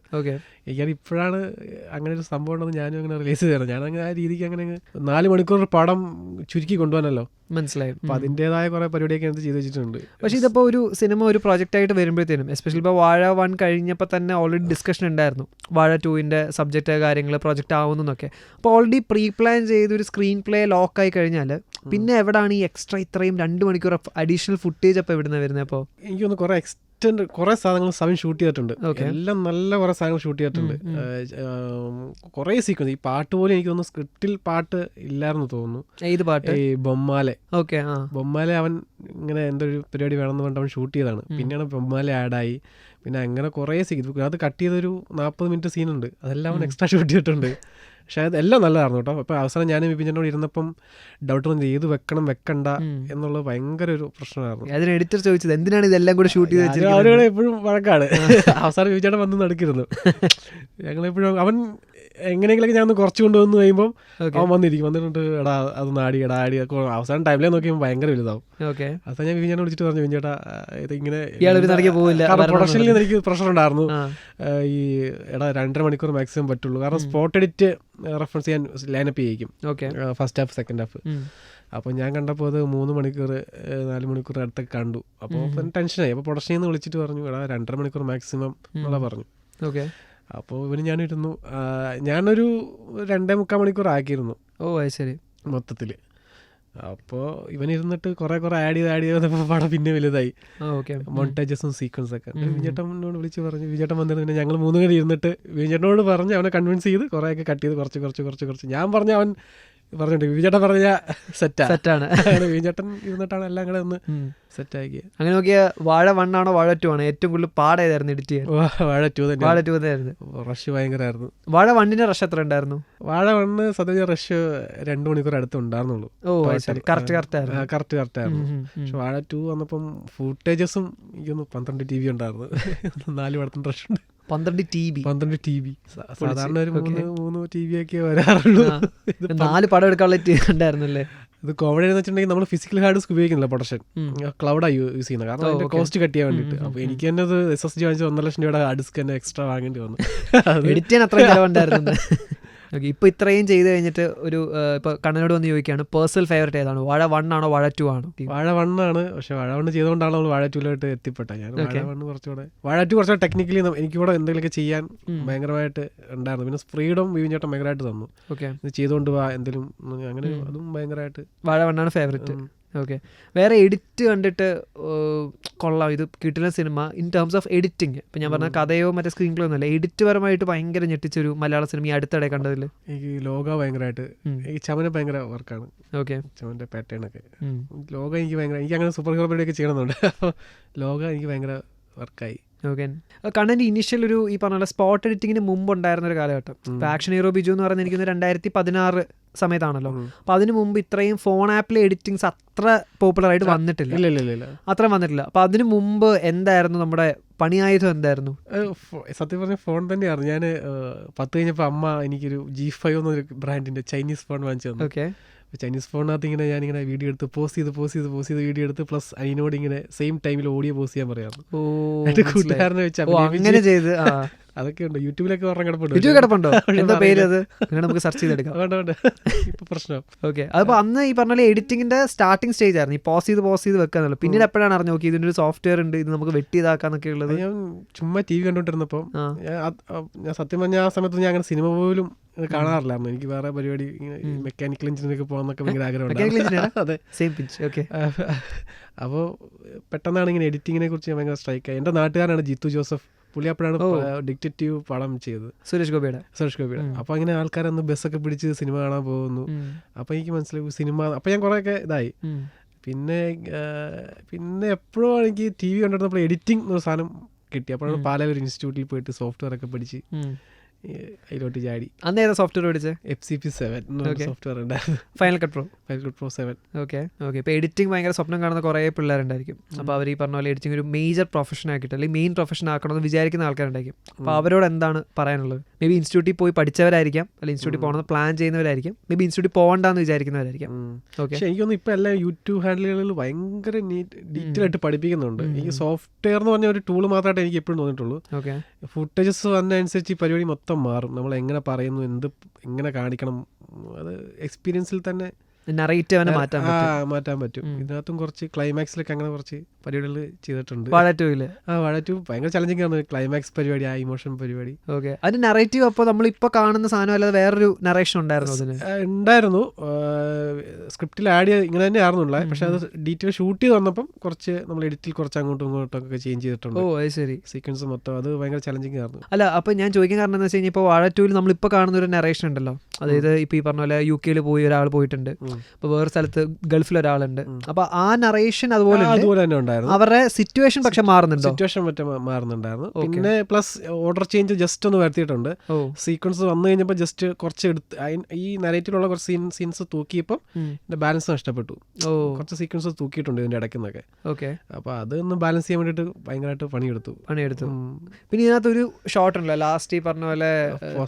എനിക്കത് ഇപ്പോഴാണ് അങ്ങനെ ഒരു സംഭവം ഉണ്ടെന്ന് ഞാനും അങ്ങനെ റിലീസ് ചെയ്തത്. ഞാനങ്ങനെ ആ രീതിക്ക് അങ്ങനെ 4 മണിക്കൂർ പടം ചുരുക്കി കൊണ്ടുപോകാനല്ലോ, മനസ്സിലായി. അപ്പോൾ അതിൻ്റെതായ കുറേ പരിപാടിയൊക്കെ എന്ത് ചെയ്ത് വെച്ചിട്ടുണ്ട്. പക്ഷേ ഇതിപ്പോൾ ഒരു സിനിമ ഒരു പ്രോജക്റ്റ് ആയിട്ട് വരുമ്പോഴത്തേനും എസ്പെഷ്യലി ഇപ്പോൾ വാഴ 1 കഴിഞ്ഞപ്പോൾ തന്നെ ഓൾറെഡി ഡിസ്കഷൻ ഉണ്ടായിരുന്നു വാഴ 2ൻ്റെ സബ്ജക്റ്റ് കാര്യങ്ങൾ പ്രൊജക്റ്റ് ആവുന്നൊക്കെ. അപ്പോൾ ഓൾറെഡി പ്രീ പ്ലാൻ ചെയ്ത് ഒരു സ്ക്രീൻ പ്ലേ ലോക്കായി കഴിഞ്ഞാൽ പിന്നെ എവിടെയാണ് ഈ എക്സ്ട്രാ ഇത്രയും 2 മണിക്കൂർ അഡീഷണൽ ഫുട്ടേജ് അപ്പോൾ എവിടുന്ന് വരുന്നത്? അപ്പോൾ എനിക്കൊന്ന് കുറേ സാധനങ്ങൾ സവിൻ ഷൂട്ട് ചെയ്തിട്ടുണ്ട്. എല്ലാം നല്ല കുറേ സാധനങ്ങൾ ഷൂട്ട് ചെയ്തിട്ടുണ്ട്. കുറേ സീക്വൻസ്, ഈ പാട്ട് പോലും എനിക്ക് തോന്നുന്നു സ്ക്രിപ്റ്റിൽ പാട്ട് ഇല്ലായിരുന്നു തോന്നുന്നു. ഏത് പാട്ട്? ഈ ബൊമ്മാലെ. ബൊമ്മാലെ അവൻ ഇങ്ങനെ എന്തൊരു പരിപാടി വേണമെന്ന് പറഞ്ഞിട്ട് അവൻ ഷൂട്ട് ചെയ്തതാണ്. പിന്നെയാണ് ബൊമ്മാലെ ആഡായി. പിന്നെ അങ്ങനെ കുറേ സീൻ അത് കട്ട് ചെയ്തൊരു 40 മിനിറ്റ് സീനുണ്ട്, അതെല്ലാം അവൻ എക്സ്ട്രാ ഷൂട്ട് ചെയ്തിട്ടുണ്ട്. പക്ഷേ അതെല്ലാം നല്ലതായിരുന്നു കേട്ടോ. അപ്പോൾ അവസാനം ഞാൻ വിപിൻചേട്ടനോട് ഇരുന്നപ്പം ഡൗട്ട് വന്നത് ഏത് വെക്കണം വെക്കണ്ട എന്നുള്ളത് ഭയങ്കര ഒരു പ്രശ്നമായിരുന്നു. അതിന് എഡിറ്റർ ചോദിച്ചത് എന്തിനാണ് ഇതെല്ലാം കൂടെ ഷൂട്ട് ചെയ്ത് വെച്ചത്? അവരോട് എപ്പോഴും വഴക്കാണ്. അവസാനം വിജയേട്ടൻ വന്ന് നടക്കിരുന്നു. ഞങ്ങളെപ്പോഴും അവൻ എങ്ങനെയെങ്കിലൊക്കെ ഞാൻ ഒന്ന് കുറച്ച് കൊണ്ടുവന്ന് കഴിയുമ്പോൾ അവൻ വന്നിരിക്കും, വന്നിട്ടുണ്ട് എടാ അതൊന്ന് ആടി അവസാനം ടൈമിലേ നോക്കിയപ്പോൾ ഭയങ്കര വലുതാവും. അവസാനം ഞാൻ വിജയേട്ടനെ വിളിച്ചിട്ട് പറഞ്ഞു, വിജയേട്ടാ ഇതിങ്ങനെ പ്രൊഡക്ഷനിൽ എനിക്ക് പ്രഷർ ഉണ്ടായിരുന്നു, ഈ എടാ 2.5 മണിക്കൂർ മാക്സിമം പറ്റുള്ളൂ, കാരണം സ്പോട്ട് എഡിറ്റ് റെഫറൻസ് ചെയ്യാൻ ലൈനപ്പ് ചെയ്യിക്കും ഫസ്റ്റ് ഹാഫ് സെക്കൻഡ് ഹാഫ്. അപ്പോൾ ഞാൻ കണ്ടപ്പോൾ അത് 3 മണിക്കൂർ 4 മണിക്കൂർ അടുത്തൊക്കെ കണ്ടു. അപ്പോൾ ടെൻഷനായി. അപ്പോൾ പ്രൊഡക്ഷനിൽ നിന്ന് വിളിച്ചിട്ട് പറഞ്ഞു എടാ 2.5 മണിക്കൂർ മാക്സിമം എന്നുള്ള പറഞ്ഞു. അപ്പോൾ ഇവന് ഞാനിരുന്നു, ഞാനൊരു 2.25 മണിക്കൂർ ആക്കിയിരുന്നു ശരി മൊത്തത്തിൽ. അപ്പോൾ ഇവനിരുന്നിട്ട് കുറേ ആഡ് ചെയ്തപ്പോൾ പടം പിന്നെ വലുതായി, മോണ്ടേജസും സീക്വൻസൊക്കെ. വിജയേട്ടനോട് വിളിച്ച് പറഞ്ഞു, വിജയേട്ടൻ വന്നിട്ട് പിന്നെ ഞങ്ങൾ 3 പേര് ഇരുന്നിട്ട് വിജയേട്ടനോട് പറഞ്ഞ് അവനെ കൺവിൻസ് ചെയ്ത് കുറേയൊക്കെ കട്ട് ചെയ്ത് കുറച്ച് ഞാൻ പറഞ്ഞു, അവൻ പറഞ്ഞിട്ട് വിജയേട്ടൻ പറഞ്ഞ സെറ്റാണ്. വിജയേട്ടൻ ഇരുന്നിട്ടാണ് എല്ലാം കൂടെ ഒന്ന് സെറ്റാക്കിയത്. അങ്ങനെ നോക്കിയ വാഴ 1 ആണോ വാഴ 2 ആണോ ഏറ്റവും കൂടുതൽ പാടായിരുന്നു എഡിറ്റ് ചെയ്യാൻ? വാഴ 2 തന്നെയായിരുന്നു. റഷ് ഭയങ്കരമായിരുന്നു. വാഴ 1 റഷ് എത്ര ഉണ്ടായിരുന്നു? വാഴ 1 സത്യം റഷ് 2 മണിക്കൂർ അടുത്ത് ഉണ്ടായിരുന്നുള്ളൂ. കറക്റ്റ് ആയിരുന്നു. പക്ഷെ വാഴ 2 വന്നപ്പം ഫുട്ടേജസും എനിക്കൊന്ന് 12 TB ഉണ്ടായിരുന്നു. 4 പടത്തിന് റഷ് ഉണ്ട്. 12 TB. സാധാരണ ഒരു 3 TB ഒക്കെ വരാറുള്ളൂ. 4 പടം എടുക്കാനുള്ള ഉണ്ടായിരുന്നല്ലേ. ഇത് കോമഡി എന്ന് വെച്ചിട്ടുണ്ടെങ്കിൽ നമ്മൾ ഫിസിക്കൽ ഹാർഡ് ഡിസ്ക് ഉപയോഗിക്കുന്നില്ല പ്രൊഡക്ഷൻ, ക്ലൗഡാണ് യൂസ് ചെയ്യുന്നത്. കാരണം അതിന്റെ കോസ്റ്റ് കട്ട് ചെയ്യാൻ വേണ്ടിയിട്ട്. അപ്പോൾ എനിക്ക് തന്നെ അത് SSD വാങ്ങിച്ച് 1.5 ലക്ഷം രൂപയുടെ ഹാർഡ് ഡിസ്ക് തന്നെ എക്സ്ട്രാ വാങ്ങേണ്ടി വന്നു. എഡിറ്റ് ചെയ്യാൻ അത്ര ചിലവുണ്ടായിരുന്നു. ഇപ്പോൾ ഇത്രയും ചെയ്ത് കഴിഞ്ഞിട്ട് ഒരു ഇപ്പോൾ കണ്ണനോട് വന്ന് ചോദിക്കുകയാണ്, പേഴ്സണൽ ഫേവറേറ്റ് ഏതാണ്? വാഴ 1 ആണോ വാഴ 2 ആണോ? വാഴ 1 ആണ്. പക്ഷെ വാഴ 1 ചെയ്തുകൊണ്ടാണ് നമ്മൾ വാഴ 2 എത്തിപ്പെട്ടത്. ഞാൻ വാഴ 1 കുറച്ചുകൂടെ വാഴ 2 കുറച്ചുകൂടെ ടെക്നിക്കലി എനിക്കിവിടെ എന്തെങ്കിലുമൊക്കെ ചെയ്യാൻ ഭയങ്കരമായിട്ട് ഉണ്ടായിരുന്നു. പിന്നെ ഫ്രീഡം വിവിഞ്ചേട്ടൻ ഭയങ്കരമായിട്ട് തന്നു, ഇത് ചെയ്തുകൊണ്ട് പോവാ എന്തെങ്കിലും, അങ്ങനെ അതും ഭയങ്കരമായിട്ട്. വാഴ 1 ആണ് ഫേവറേറ്റ്. വേറെ എഡിറ്റ് കണ്ടിട്ട് കൊള്ളാം, ഇത് കിട്ടുന്ന cinema in terms of editing. ഇപ്പം ഞാൻ പറഞ്ഞ കഥയോ മറ്റേ സ്ക്രീൻ പ്ലേ ഒന്നുമല്ല, എഡിറ്റ് പരമായിട്ട് ഭയങ്കര ഞെട്ടിച്ചൊരു മലയാള സിനിമ ഈ അടുത്തിടെ കണ്ടതിൽ എനിക്ക് ലോക ഭയങ്കരമായിട്ട്, ഈ ചമന ഭയങ്കര വർക്കാണ്. ചമന്റെ പാറ്റേൺ ഒക്കെ ലോക എനിക്ക് അങ്ങനെ സൂപ്പർ ഹീറോ പരിപാടിയൊക്കെ ചെയ്യണമെന്നുണ്ട്. അപ്പോൾ ലോക എനിക്ക് ഭയങ്കര വർക്കായി. കണ്ണൻ്റെ ഇനീഷ്യൽ ഒരു ഈ പറഞ്ഞ സ്പോട്ട് എഡിറ്റിങ്ങിന് മുമ്പ് ഉണ്ടായിരുന്ന ഒരു കാലഘട്ടം. ഇപ്പോൾ ആക്ഷൻ ഹീറോ ബിജു എന്ന് പറയുന്നത് എനിക്ക് 2016 സമയത്താണല്ലോ. അപ്പോൾ അതിന് മുമ്പ് ഇത്രയും ഫോൺ ആപ്പിലെ എഡിറ്റിങ്സ് അത്ര പോപ്പുലർ ആയിട്ട് വന്നിട്ടില്ല. അത്ര വന്നിട്ടില്ല. അപ്പോൾ അതിന് മുമ്പ് എന്തായിരുന്നു നമ്മുടെ പണിയായുധം? എന്തായിരുന്നു? സത്യം പറഞ്ഞ ഫോൺ തന്നെയായിരുന്നു. ഞാൻ 10 കഴിഞ്ഞപ്പോൾ അമ്മ എനിക്കൊരു G5 എന്നൊരു ബ്രാൻഡിന്റെ ചൈനീസ് ഫോൺ വാങ്ങിച്ചു തന്നു. ചൈനീസ് ഫോണിനകത്ത് ഇങ്ങനെ ഞാനിങ്ങനെ വീഡിയോ എടുത്ത് പോസ്റ്റ് ചെയ്ത് വീഡിയോ എടുത്ത് പ്ലസ് അതിനോട് ഇങ്ങനെ സെയിം ടൈമിൽ ഓഡിയോ പോസ്റ്റ് ചെയ്യാൻ പറയാറുണ്ട്. കൂട്ടുകാരനെ വെച്ച് അതൊക്കെ ഉണ്ട്. യൂട്യൂബിലൊക്കെ കിടപ്പുണ്ടോ? എന്താ പേര്? അത് നമുക്ക് സെർച്ച് ചെയ്തെടുക്കാം. ഇപ്പൊ പ്രശ്നം. അതിപ്പോ അന്ന് ഈ പറഞ്ഞ എഡിറ്റിംഗിന്റെ സ്റ്റാർട്ടിംഗ് സ്റ്റേജ് ആയിരുന്നു, ഈ പോസ് ചെയ്ത് വെക്കാന്നുള്ളത്. പിന്നീട് എപ്പോഴാണ് അറിഞ്ഞു നോക്കി ഇതിന്റെ ഒരു സോഫ്റ്റ്വെയർ ഉണ്ട്, ഇത് നമുക്ക് വെട്ടി ഇതാക്കാന്നൊക്കെ ഉള്ളത്? ഞാൻ ചുമ്മാ TV കണ്ടോണ്ടിരുന്നപ്പോ ഞാൻ സത്യം പറഞ്ഞ ആ സമയത്ത് ഞാൻ അങ്ങനെ സിനിമ പോലും കാണാറില്ലായിരുന്നു. എനിക്ക് വേറെ പരിപാടി, മെക്കാനിക്കൽ എഞ്ചിനീയറിംഗ് പോകാന്നൊക്കെ ഭയങ്കര ആഗ്രഹമുണ്ട്. അതെ, അപ്പോൾ പെട്ടെന്നാണ് ഇങ്ങനെ എഡിറ്റിങ്ങിനെ കുറിച്ച് ഭയങ്കര സ്ട്രൈക്കായി. എൻ്റെ നാട്ടുകാരാണ് ജിത്തു ജോസഫ്. പുള്ളി അപ്പോഴാണ് ഡിറ്റക്റ്റീവ് പടം ചെയ്തത്, സുരേഷ് ഗോപിയുടെ. അപ്പോൾ അങ്ങനെ ആൾക്കാരൊന്ന് ബസ്സൊക്കെ പിടിച്ച് സിനിമ കാണാൻ പോകുന്നു. അപ്പോൾ എനിക്ക് മനസ്സിലായി സിനിമ. അപ്പോൾ ഞാൻ കുറേയൊക്കെ ഇതായി. പിന്നെ എപ്പോഴും എനിക്ക് TV കണ്ടിരുന്നപ്പോൾ എഡിറ്റിംഗ് എന്നൊരു സാധനം കിട്ടി. അപ്പോഴാണ് പാലാ ഇൻസ്റ്റിറ്റ്യൂട്ടിൽ പോയിട്ട് സോഫ്റ്റ്വെയർ ഒക്കെ പഠിച്ച് അതിലോട്ട് ചാടി. അന്ന് ഏതാ സോഫ്റ്റ്വെയർ പഠിച്ചത്? FCP7 സോഫ്റ്റ്വെയർ ഉണ്ടായിരുന്നു. Final cut pro 7. ഇപ്പോൾ എഡിറ്റിംഗ് ഭയങ്കര സ്വപ്നം കാണുന്ന കുറേ പിള്ളേരുണ്ടായിരിക്കും. അപ്പോൾ അവർ ഈ പറഞ്ഞ പോലെ എഡിറ്റിംഗ് ഒരു മേജർ പ്രൊഫഷൻ ആക്കിയിട്ട് അല്ലെങ്കിൽ മെയിൻ പ്രൊഫഷൻ ആക്കണമെന്ന് വിചാരിക്കുന്ന ആൾക്കാരുണ്ടായിരിക്കും. അപ്പോൾ അവരോട് എന്താണ് പറയാനുള്ളത്? മേ ബി ഇൻസ്റ്റിറ്റ്യൂട്ടിൽ പോയി പഠിച്ചവരായിരിക്കാം, അല്ലെങ്കിൽ ഇൻസ്റ്റിറ്റ്യൂട്ടിൽ പോകണമെന്ന് പ്ലാൻ ചെയ്യുന്നവരായിരിക്കും, മേ ബി ഇൻസ്റ്റിറ്റ്യൂട്ടിൽ പോകണ്ടെന്ന് വിചാരിക്കുന്നവരായിരിക്കും. പക്ഷേ എനിക്കൊന്നും ഇപ്പോൾ എല്ലാ യൂട്യൂബ് ഹാൻഡിലുകളിൽ ഭയങ്കര ഡീറ്റെയിൽ ആയിട്ട് പഠിപ്പിക്കുന്നുണ്ട്. ഈ സോഫ്റ്റ്വെയർ എന്ന് പറഞ്ഞ ഒരു ടൂൾ മാത്രമായിട്ട് എനിക്ക് എപ്പോഴും തോന്നിയിട്ടുള്ളൂ. ഫുട്ടേജസ് വന്നതനുസരിച്ച് ഈ പരിപാടി മൊത്തം മാറും. നമ്മൾ എങ്ങനെ പറയുന്നു, എങ്ങനെ കാണിക്കണം, അത് എക്സ്പീരിയൻസിൽ തന്നെ നറേറ്റീവ് മാറ്റാൻ പറ്റും. ഇതിനകത്തും കുറച്ച് ക്ലൈമാക്സിലൊക്കെ അങ്ങനെ കുറച്ച് പരിപാടികൾ ചെയ്തിട്ടുണ്ട്. വാഴ 2 ഭയങ്കര ചലഞ്ചിങ് ആണ്. ക്ലൈമാക്സ് പരിപാടി, ആ ഇമോഷൻ പരിപാടി. അതിന് നറേറ്റീവ് അപ്പോൾ നമ്മളിപ്പോൾ കാണുന്ന സാധനം അല്ലാതെ വേറൊരു നറേഷൻ ഉണ്ടായിരുന്നു. സ്ക്രിപ്റ്റിൽ ആഡ് ചെയ്ത് ഇങ്ങനെ തന്നെ ആയിരുന്നുള്ള. പക്ഷെ അത് ഡീറ്റെയിൽ ഷൂട്ട് ചെയ്ത് വന്നപ്പം കുറച്ച് നമ്മൾ എഡിറ്റിൽ കുറച്ച് അങ്ങോട്ടും ഇങ്ങോട്ടൊക്കെ ചേഞ്ച് ചെയ്തിട്ടുണ്ട്. സീക്വൻസ് മൊത്തം അത് ഭയങ്കര ചലഞ്ചിങ് ആയിരുന്നു. അല്ല, അപ്പോൾ ഞാൻ ചോദിക്കാൻ കാരണം എന്താ വെച്ച് കഴിഞ്ഞാൽ ഇപ്പോൾ വാഴ 2 നമ്മളിപ്പോൾ കാണുന്ന ഒരു നറേഷൻ ഉണ്ടല്ലോ, അതായത് ഇപ്പോൾ ഈ പറഞ്ഞ പോലെ UK പോയി ഒരാൾ പോയിട്ടുണ്ട്, അപ്പോൾ വേറെ സ്ഥലത്ത് ഗൾഫിൽ ഒരാളുണ്ട്. അപ്പോൾ ആ നറേഷൻ അതുപോലെ തന്നെ ഉണ്ടായിരുന്നു. അവരുടെ സിറ്റുവേഷൻ പക്ഷെ മാറുന്നുണ്ടോ? സിറ്റുവേഷൻ മറ്റേ മാറുന്നുണ്ടായിരുന്നു. പിന്നെ പ്ലസ് ഓർഡർ ചേഞ്ച് ജസ്റ്റ് ഒന്ന് വരുത്തിയിട്ടുണ്ട്. സീക്വൻസ് വന്നു കഴിഞ്ഞപ്പോൾ ജസ്റ്റ് കുറച്ച് ഈ നരേറ്റീവിലുള്ള കുറച്ച് സീൻസ് തൂക്കിയപ്പോൾ ബാലൻസ് നഷ്ടപ്പെട്ടു. കുറച്ച് സീക്വൻസ് തൂക്കിയിട്ടുണ്ട് ഇതിന്റെ ഇടയ്ക്ക് നിന്നൊക്കെ. ഓക്കെ, അപ്പോൾ അതൊന്ന് ബാലൻസ് ചെയ്യാൻ വേണ്ടിയിട്ട് ഭയങ്കരമായിട്ട് പണിയെടുത്തു. പിന്നെ ഇതിനകത്തൊരു ഷോട്ട് ഉണ്ടല്ലോ ലാസ്റ്റ്, ഈ പറഞ്ഞ പോലെ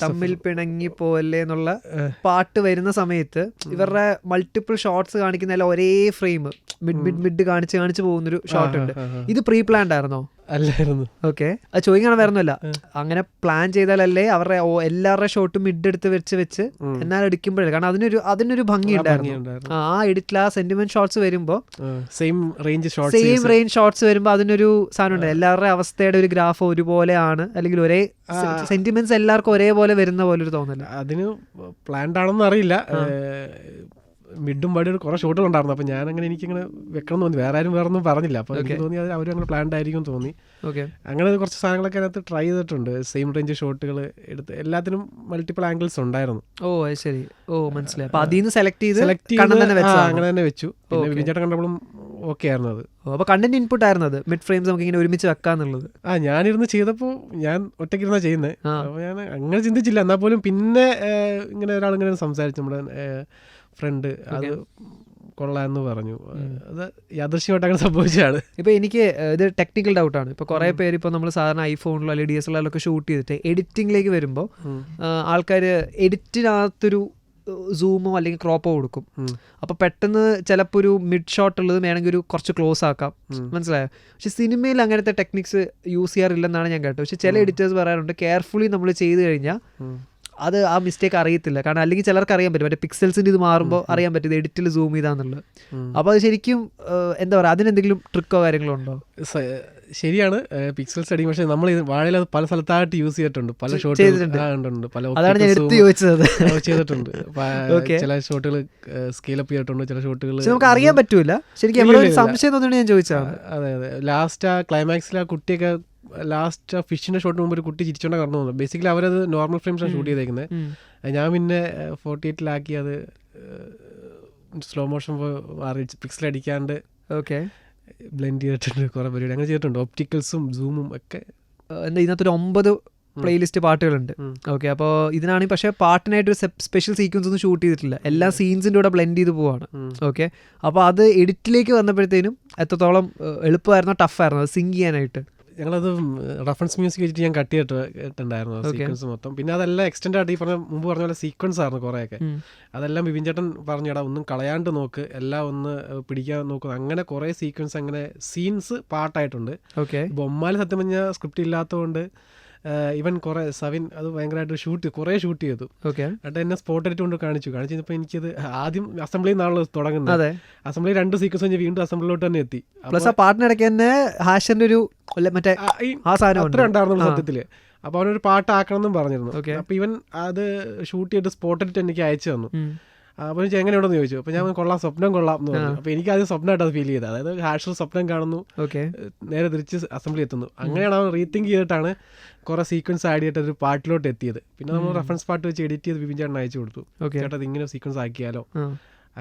തമ്മിൽ പിണങ്ങി പോവല്ലേ എന്നുള്ള പാട്ട് വരുന്ന സമയത്ത് ഇവരുടെ മൾട്ടിപ്പിൾ ഷോട്ട്സ് കാണിക്കുന്ന ഒരേ ഫ്രെയിം മിഡ് കാണിച്ച് പോകുന്നൊരു ഷോട്ട് ഉണ്ട്. ഇത് പ്രീ പ്ലാൻഡ് ആയിരുന്നോ? അല്ലായിരുന്നു. ഓക്കെ, അത് ചോദിക്കണം വരുന്നില്ല. അങ്ങനെ പ്ലാൻ ചെയ്താലല്ലേ അവരുടെ എല്ലാവരുടെ ഷോട്ടും മിഡ് എടുത്ത് വെച്ച് എന്നാൽ എടുക്കുമ്പോഴേ, കാരണം അതിനൊരു ഭംഗി ഉണ്ടായിരുന്നു. ആ എഡിറ്റിൽ ആ സെന്റിമെന്റ് ഷോട്ട്സ് വരുമ്പോ സെയിം റേഞ്ച് ഷോട്ട്സ് വരുമ്പോ അതിനൊരു സാധനം ഉണ്ട്. എല്ലാവരുടെ അവസ്ഥയുടെ ഒരു ഗ്രാഫ് ഒരുപോലെയാണ്, അല്ലെങ്കിൽ ഒരേ സെന്റിമെന്റ്സ് എല്ലാവർക്കും ഒരേപോലെ വരുന്ന പോലെ ഒരു തോന്നല്. അതിന് പ്ലാൻഡ് ആണെന്ന് അറിയില്ല. മിഡും പാടിയും കുറേ ഷോട്ടുകൾ ഉണ്ടായിരുന്നു. അപ്പോൾ ഞാനങ്ങനെ എനിക്കിങ്ങനെ വെക്കണം തോന്നി. വേറെ ആരും വേറെ ഒന്നും പറഞ്ഞില്ല. അപ്പോൾ എനിക്ക് തോന്നി അവരും അങ്ങനെ പ്ലാൻഡ് ആയിരിക്കും തോന്നി. അങ്ങനെ കുറച്ച് സാധനങ്ങളൊക്കെ അതിനകത്ത് ട്രൈ ചെയ്തിട്ടുണ്ട്. സെയിം റേഞ്ച് ഷോട്ടുകൾ എടുത്ത് എല്ലാത്തിനും മൾട്ടിപ്പിൾ ആംഗിൾസ് ഉണ്ടായിരുന്നു. ശരി, മനസ്സിലായി. അപ്പോൾ അതിൽ നിന്ന് സെലക്ട് ചെയ്ത് അങ്ങനെ തന്നെ വെച്ചു. പിന്നെ വിജയേട്ടൻ കണ്ടപ്പോഴും ഓക്കെ ആയിരുന്നു അത്. അപ്പോൾ കണ്ടന്റ് ഇൻപുട്ട് ആയിരുന്നു അത്, മിഡ് ഫ്രെയിംസ് നമുക്ക് ഇങ്ങനെ ഒരുമിച്ച് വെക്കാന്നുള്ളത്. ഞാനിരുന്ന് ചെയ്തപ്പോൾ ഞാൻ ഒറ്റയ്ക്കിരുന്നാ ചെയ്യുന്നത്. അപ്പോൾ ഞാൻ അങ്ങനെ ചിന്തിച്ചില്ല. എന്നാൽ പോലും പിന്നെ ഇങ്ങനെ ഒരാളിങ്ങനെ സംസാരിച്ചു, നമ്മുടെ ഫ്രണ്ട്, അത് കൊള്ളാമെന്ന് പറഞ്ഞു. അത് യാദൃശ്യമായിട്ട് അങ്ങനെ സംഭവിച്ചതാണ്. ഇപ്പോൾ എനിക്ക് ഇത് ടെക്നിക്കൽ ഡൗട്ടാണ്. ഇപ്പോൾ കുറേ പേര് ഇപ്പോൾ നമ്മൾ സാധാരണ ഐഫോണിലോ അല്ലെങ്കിൽ DSLR ഒക്കെ ഷൂട്ട് ചെയ്തിട്ട് എഡിറ്റിംഗിലേക്ക് വരുമ്പോൾ ആൾക്കാർ എഡിറ്റിനകത്തൊരു സൂമോ അല്ലെങ്കിൽ ക്രോപ്പോ കൊടുക്കും. അപ്പോൾ പെട്ടെന്ന് ചിലപ്പോൾ ഒരു മിഡ് ഷോട്ട് ഉള്ളത് വേണമെങ്കിൽ ഒരു കുറച്ച് ക്ലോസ് ആക്കാം, മനസ്സിലായോ? പക്ഷെ സിനിമയിൽ അങ്ങനത്തെ ടെക്നിക്സ് യൂസ് ചെയ്യാറില്ലെന്നാണ് ഞാൻ കേട്ടത്. പക്ഷെ ചില എഡിറ്റേഴ്സ് പറയാറുണ്ട് കെയർഫുള്ളി നമ്മൾ ചെയ്ത് കഴിഞ്ഞാൽ അത് ആ മിസ്റ്റേക്ക് അറിയത്തില്ല. കാരണം അല്ലെങ്കിൽ ചിലർക്ക് അറിയാൻ പറ്റും, മറ്റേ പിക്സൽസിൻ്റെ ഇത് മാറുമ്പോൾ അറിയാൻ പറ്റും ഇത് എഡിറ്റിൽ സൂം ചെയ്താന്നുള്ളത്. അപ്പോൾ അത് ശരിക്കും എന്താ പറയുക, അതിനെന്തെങ്കിലും ട്രിക്കോ കാര്യങ്ങളോ ഉണ്ടോ? ശരിയാണ്, പിക്സൽസ് അടിക്കും. പക്ഷേ നമ്മൾ വാഴയിൽ അത് പല സ്ഥലത്തായിട്ട് യൂസ് ചെയ്തിട്ടുണ്ട്. പല ഷോട്ട് ചെയ്തിട്ടുണ്ട്. അതാണ് ഞാൻ എടുത്ത് ചോദിച്ചത്. ചെയ്തിട്ടുണ്ട്. ചില ഷോട്ടുകൾ സ്കെയിലപ്പ് ചെയ്തിട്ടുണ്ട്, ചില ഷോട്ടുകൾ നമുക്ക് അറിയാൻ പറ്റൂല. ശരിക്കും സംശയം തോന്നിയാണ് ഞാൻ ചോദിച്ചതാണ്. അതെ, ലാസ്റ്റ് ആ ക്ലൈമാക്സിൽ ആ കുട്ടിയൊക്കെ ലാസ്റ്റ് ഫിഷിന്റെ ഷോട്ടിന് മുമ്പ് ഒരു കുട്ടി ചിരിച്ചോണ്ട് കടന്നു പോകുന്നത്. ബേസിക്കലി അവരത് നോർമൽ ഫ്രെയിംസാണ് ഷൂട്ട് ചെയ്തേക്കുന്നത്. ഞാൻ പിന്നെ 48 അത് സ്ലോ മോഷൻ പിക്സൽ അടിക്കാണ്ട് ബ്ലെൻഡ് ചെയ്തിട്ടുണ്ട്. കുറെ പരിപാടി അങ്ങനെ ചെയ്തിട്ടുണ്ട്. ഒപ്റ്റിക്കൽസും സൂമും ഒക്കെ. ഇതിനകത്തൊരു 9 പ്ലേലിസ്റ്റ് പാട്ടുകളുണ്ട്. ഓക്കെ, അപ്പോൾ ഇതിനാണെങ്കിൽ പക്ഷേ പാട്ടിനായിട്ടൊരു സ്പെഷ്യൽ സീക്വൻസ് ഒന്നും ഷൂട്ട് ചെയ്തിട്ടില്ല. എല്ലാ സീൻസിൻ്റെ കൂടെ ബ്ലെൻഡ് ചെയ്ത് പോവാണ്. ഓക്കെ, അപ്പോൾ അത് എഡിറ്റിലേക്ക് വന്നപ്പോഴത്തേനും എത്രത്തോളം എളുപ്പമായിരുന്നോ ടഫായിരുന്നോ അത് സിങ്ക് ചെയ്യാനായിട്ട്? ഞങ്ങളത് റഫറൻസ് മ്യൂസിക് വെച്ചിട്ട് ഞാൻ കട്ട് ചെയ്തിട്ടുണ്ടായിരുന്നു സീക്വൻസ് മൊത്തം. പിന്നെ അതെല്ലാം എക്സ്റ്റെൻഡ് ആയിട്ട് ഈ മുമ്പ് പറഞ്ഞ പോലെ സീക്വൻസ് ആയിരുന്നു കുറേയൊക്കെ. അതെല്ലാം ബിപിൻ ചേട്ടൻ പറഞ്ഞടാ ഒന്നും കളയാണ്ട് നോക്ക്, എല്ലാം ഒന്ന് പിടിക്കാൻ നോക്കുന്നു. അങ്ങനെ കുറേ സീക്വൻസ് അങ്ങനെ സീൻസ് പാട്ടായിട്ടുണ്ട്. ബൊമ്മാല് സത്യം പറഞ്ഞാൽ സ്ക്രിപ്റ്റ് ഇല്ലാത്തതുകൊണ്ട് ഇവൻ കുറെ സവിൻ അത് ഭയങ്കരമായിട്ട് കുറേ ഷൂട്ട് ചെയ്തു. എന്നിട്ട് എന്നെ സ്പോട്ട് എഡിറ്റ് കൊണ്ട് കാണിച്ചു കഴിഞ്ഞപ്പോൾ എനിക്കത് ആദ്യം അസംബ്ലിയിൽ നിന്നാണല്ലോ തുടങ്ങുന്നത്. അസംബ്ലി 2 സീക്വൻസ് കഴിഞ്ഞ് വീണ്ടും അസംബ്ലിയിലോട്ട് തന്നെ എത്തി. പാട്ടിനിടയ്ക്ക് തന്നെ ഹാഷറിന്റെ ഒരു അത്ര ഉണ്ടായിരുന്നു സത്യത്തില്. അപ്പോൾ അവനൊരു പാട്ടാക്കണം എന്നും പറഞ്ഞിരുന്നു. അപ്പോൾ ഇവൻ അത് ഷൂട്ട് ചെയ്തിട്ട് സ്പോട്ട് എഡിറ്റ് എനിക്ക് അയച്ചു തന്നു. അപ്പോൾ എനിക്ക് എങ്ങനെയുണ്ടെന്ന് ചോദിച്ചു. അപ്പോൾ ഞാൻ കൊള്ളാം, സ്വപ്നം കൊള്ളാം എന്ന് പറഞ്ഞു. അപ്പോൾ എനിക്ക് ആദ്യം സ്വപ്നമായിട്ട് അത് ഫീൽ ചെയ്തത്. അതായത് ഹാഷർ സ്വപ്നം കാണുന്നു, നേരെ തിരിച്ച് അസംബ്ലി എത്തുന്നു. അങ്ങനെയാണ് അവൻ റീതിങ്ക് ചെയ്തിട്ടാണ് കുറേ സീക്വൻസ് ആഡ് ചെയ്തിട്ട് ഒരു പാട്ടിലോട്ട് എത്തിയത്. പിന്നെ നമ്മൾ റെഫറൻസ് പാട്ട് വെച്ച് എഡിറ്റ് ചെയ്ത് ബിപിൻ ചേട്ടൻ അയച്ചു കൊടുത്തു. ചേട്ടാ അത് ഇങ്ങനെ സീക്വൻസ് ആക്കിയാലോ.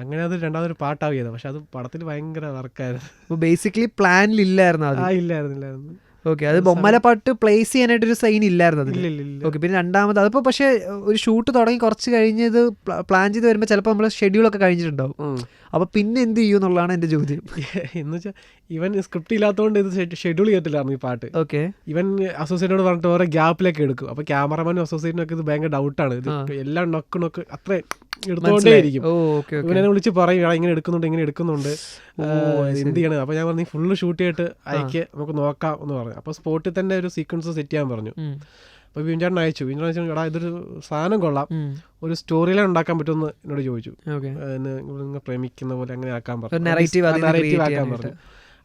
അങ്ങനെ അത് രണ്ടാമതൊരു പാട്ടാവിയത്. പക്ഷെ അത് പടത്തിൽ ഭയങ്കര വർക്കായിരുന്നു. ബേസിക്കലി പ്ലാനിലില്ലായിരുന്നു. ഇല്ലായിരുന്നു. ഓക്കെ, അത് ബൊമ്മല പാട്ട് പ്ലേസ് ചെയ്യാനായിട്ടൊരു സൈൻ ഇല്ലായിരുന്നു. ഓക്കെ, പിന്നെ രണ്ടാമത് അതിപ്പോൾ പക്ഷേ ഒരു ഷൂട്ട് തുടങ്ങി കുറച്ച് കഴിഞ്ഞ് ഇത് പ്ലാൻ ചെയ്ത് വരുമ്പോൾ ചിലപ്പോൾ നമ്മൾ ഷെഡ്യൂളൊക്കെ കഴിഞ്ഞിട്ടുണ്ടാവും. അപ്പോൾ പിന്നെ എന്ത് ചെയ്യും എന്നുള്ളതാണ് എൻ്റെ ചോദ്യം. എന്ന് വെച്ചാൽ ഇവൻ സ്ക്രിപ്റ്റ് ഇല്ലാത്തതുകൊണ്ട് ഇത് ഷെഡ്യൂൾ ചെയ്തിട്ടില്ലായിരുന്നു ഈ പാട്ട്. ഓക്കെ, ഇവൻ അസോസിയേറ്റിനോട് പറഞ്ഞിട്ട് ഓരോ ഗ്യാപ്പിലേക്ക് എടുക്കും. അപ്പോൾ ക്യാമറമാനും അസോസിയേറ്റിനൊക്കെ ഇത് ഭയങ്കര ഡൗട്ടാണ്. ഇത് എല്ലാം നോക്ക് അത്ര എടുത്തോണ്ടേയിരിക്കും. ഇവനെ വിളിച്ച് പറയും ഇങ്ങനെ എടുക്കുന്നുണ്ട് എന്ത് ചെയ്യണം. അപ്പോൾ ഞാൻ പറഞ്ഞു ഫുള്ള് ഷൂട്ട് ചെയ്തിട്ട് അയക്ക് നമുക്ക് നോക്കാം എന്ന് പറഞ്ഞു. അപ്പോൾ സ്പോട്ടിൽ തന്നെ ഒരു സീക്വൻസ് സെറ്റ് ചെയ്യാൻ പറഞ്ഞു. അപ്പോൾ ബിപിൻ ചേട്ടൻ അയച്ചു. എടാ ഇതൊരു സാധനം കൊള്ളാം, ഒരു സ്റ്റോറി ലൈൻ ഉണ്ടാക്കാൻ പറ്റുമെന്ന് എന്നോട് ചോദിച്ചു. പ്രേമിക്കുന്ന പോലെ അങ്ങനെ ആക്കാൻ പറഞ്ഞു, നറേറ്റീവ് ആക്കാൻ പറഞ്ഞു.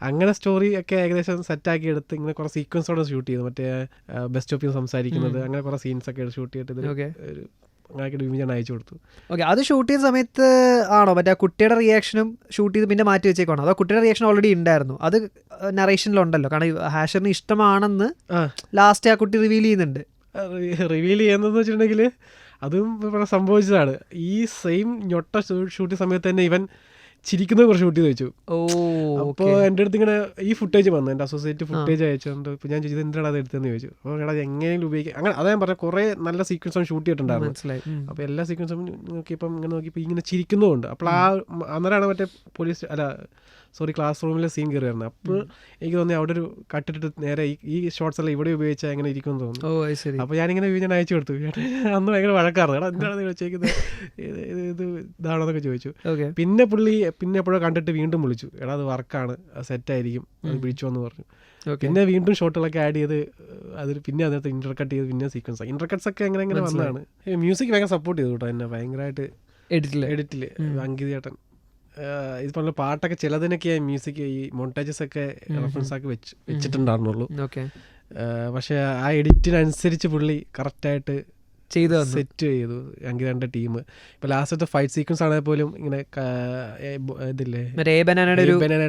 അങ്ങനെ സ്റ്റോറി ഒക്കെ ഏകദേശം സെറ്റാക്കി എടുത്ത് ഇങ്ങനെ കുറേ സീക്വൻസോടെ ഷൂട്ട് ചെയ്തു. മറ്റേ ബസ് സ്റ്റോപ്പിൽ സംസാരിക്കുന്നത്, അങ്ങനെ കുറേ സീൻസ് ഒക്കെ ഷൂട്ട് ചെയ്തിട്ട് അങ്ങനെ അയച്ചു കൊടുത്തു. ഓക്കെ, അത് ഷൂട്ട് ചെയ്ത സമയത്ത് ആണോ മറ്റേ കുട്ടിയുടെ റിയാക്ഷനും ഷൂട്ട് ചെയ്ത് പിന്നെ മാറ്റി വെച്ചേക്കാണോ? അതോ കുട്ടിയുടെ റിയാക്ഷൻ ഓൾറെഡി ഉണ്ടായിരുന്നു? അത് നറേഷനിലുണ്ടല്ലോ, കാരണം ഹാഷറിന് ഇഷ്ടമാണെന്ന് ലാസ്റ്റ് ആ കുട്ടി റിവീൽ ചെയ്യുന്നുണ്ട്. റിവീൽ ചെയ്യുന്നതെന്ന് വെച്ചിട്ടുണ്ടെങ്കിൽ അതും ഇവിടെ സംഭവിച്ചതാണ്. ഈ സെയിം ഞൊട്ട ഷൂട്ടിംഗ് സമയത്ത് തന്നെ ഇവൻ ചിരിക്കുന്നത് കുറച്ച് ഷൂട്ട് ചെയ്ത് വെച്ചു. അപ്പോൾ എൻ്റെ അടുത്ത് ഇങ്ങനെ ഈ ഫുട്ടേജ് വന്നു, എൻ്റെ അസോസിയേറ്റ് ഫുട്ടേജ് അയച്ചുകൊണ്ട്. ഇപ്പോൾ ഞാൻ ചോദിച്ചത് എന്താണ് അത് എടുത്തതെന്ന് ചോദിച്ചു. അപ്പോൾ എടാ എങ്ങനെയും ഉപയോഗിക്കാം അങ്ങനെ. അതാ ഞാൻ പറഞ്ഞ കുറേ നല്ല സീക്വൻസും ഷൂട്ട് ചെയ്തിട്ടുണ്ടായിരുന്നു. അപ്പോൾ എല്ലാ സീക്വൻസും നോക്കിയപ്പം ഇങ്ങനെ നോക്കിയപ്പോൾ ഇങ്ങനെ ചിരിക്കുന്നുമുണ്ട്. അപ്പോൾ അന്നേരമാണ് മറ്റേ ക്ലാസ് റൂമിലെ സീൻ കയറി വരുന്നത്. അപ്പോൾ എനിക്ക് തോന്നി അവിടെ ഒരു കട്ടിട്ട് നേരെ ഈ ഷോർട്സ് എല്ലാം ഇവിടെ ഉപയോഗിച്ചാൽ എങ്ങനെ ഇരിക്കുമെന്ന് തോന്നുന്നു. അപ്പോൾ ഞാനിങ്ങനെ ഞാൻ അയച്ചു കൊടുത്തു. അന്ന് ഭയങ്കര വഴക്കാറ്, എടാ എന്താണ് ചോദിക്കുന്നത്, ഇത് ഇതാണെന്നൊക്കെ ചോദിച്ചു. പിന്നെ പുള്ളി എപ്പോഴോ കണ്ടിട്ട് വീണ്ടും വിളിച്ചു, എടാ അത് വർക്കാണ്, സെറ്റായിരിക്കും, അത് പിടിച്ചു എന്ന് പറഞ്ഞു. പിന്നെ വീണ്ടും ഷോട്ടുകളൊക്കെ ആഡ് ചെയ്ത് അതിൽ പിന്നെ അതിനകത്ത് ഇന്റർകട്ട് ചെയ്ത് പിന്നെ സീക്വൻസ് ഇന്റർകട്ട്സ് ഒക്കെ എങ്ങനെ വന്നതാണ്. മ്യൂസിക് ഭയങ്കര സപ്പോർട്ട് ചെയ്തു കേട്ടോ എന്നെ ഭയങ്കരമായിട്ട്. എഡിറ്റിൽ അങ്കിത് ചേട്ടൻ ഇത് പറഞ്ഞ പാട്ടൊക്കെ ചിലതിനൊക്കെ മ്യൂസിക് ഈ മോണ്ടേജസ് ഒക്കെ റെഫറൻസ് ആക്കി വെച്ചിട്ടുണ്ടായിരുന്നുള്ളൂ. പക്ഷെ ആ എഡിറ്റിനനുസരിച്ച് പുള്ളി കറക്റ്റായിട്ട് സെറ്റ് ചെയ്തു അങ്കിതന്റെ ടീം. ഇപ്പൊ ലാസ്റ്റത്തെ ഫൈറ്റ് സീക്വൻസ് ആണെങ്കിൽ പോലും ഇങ്ങനെ ഇതില്ലേ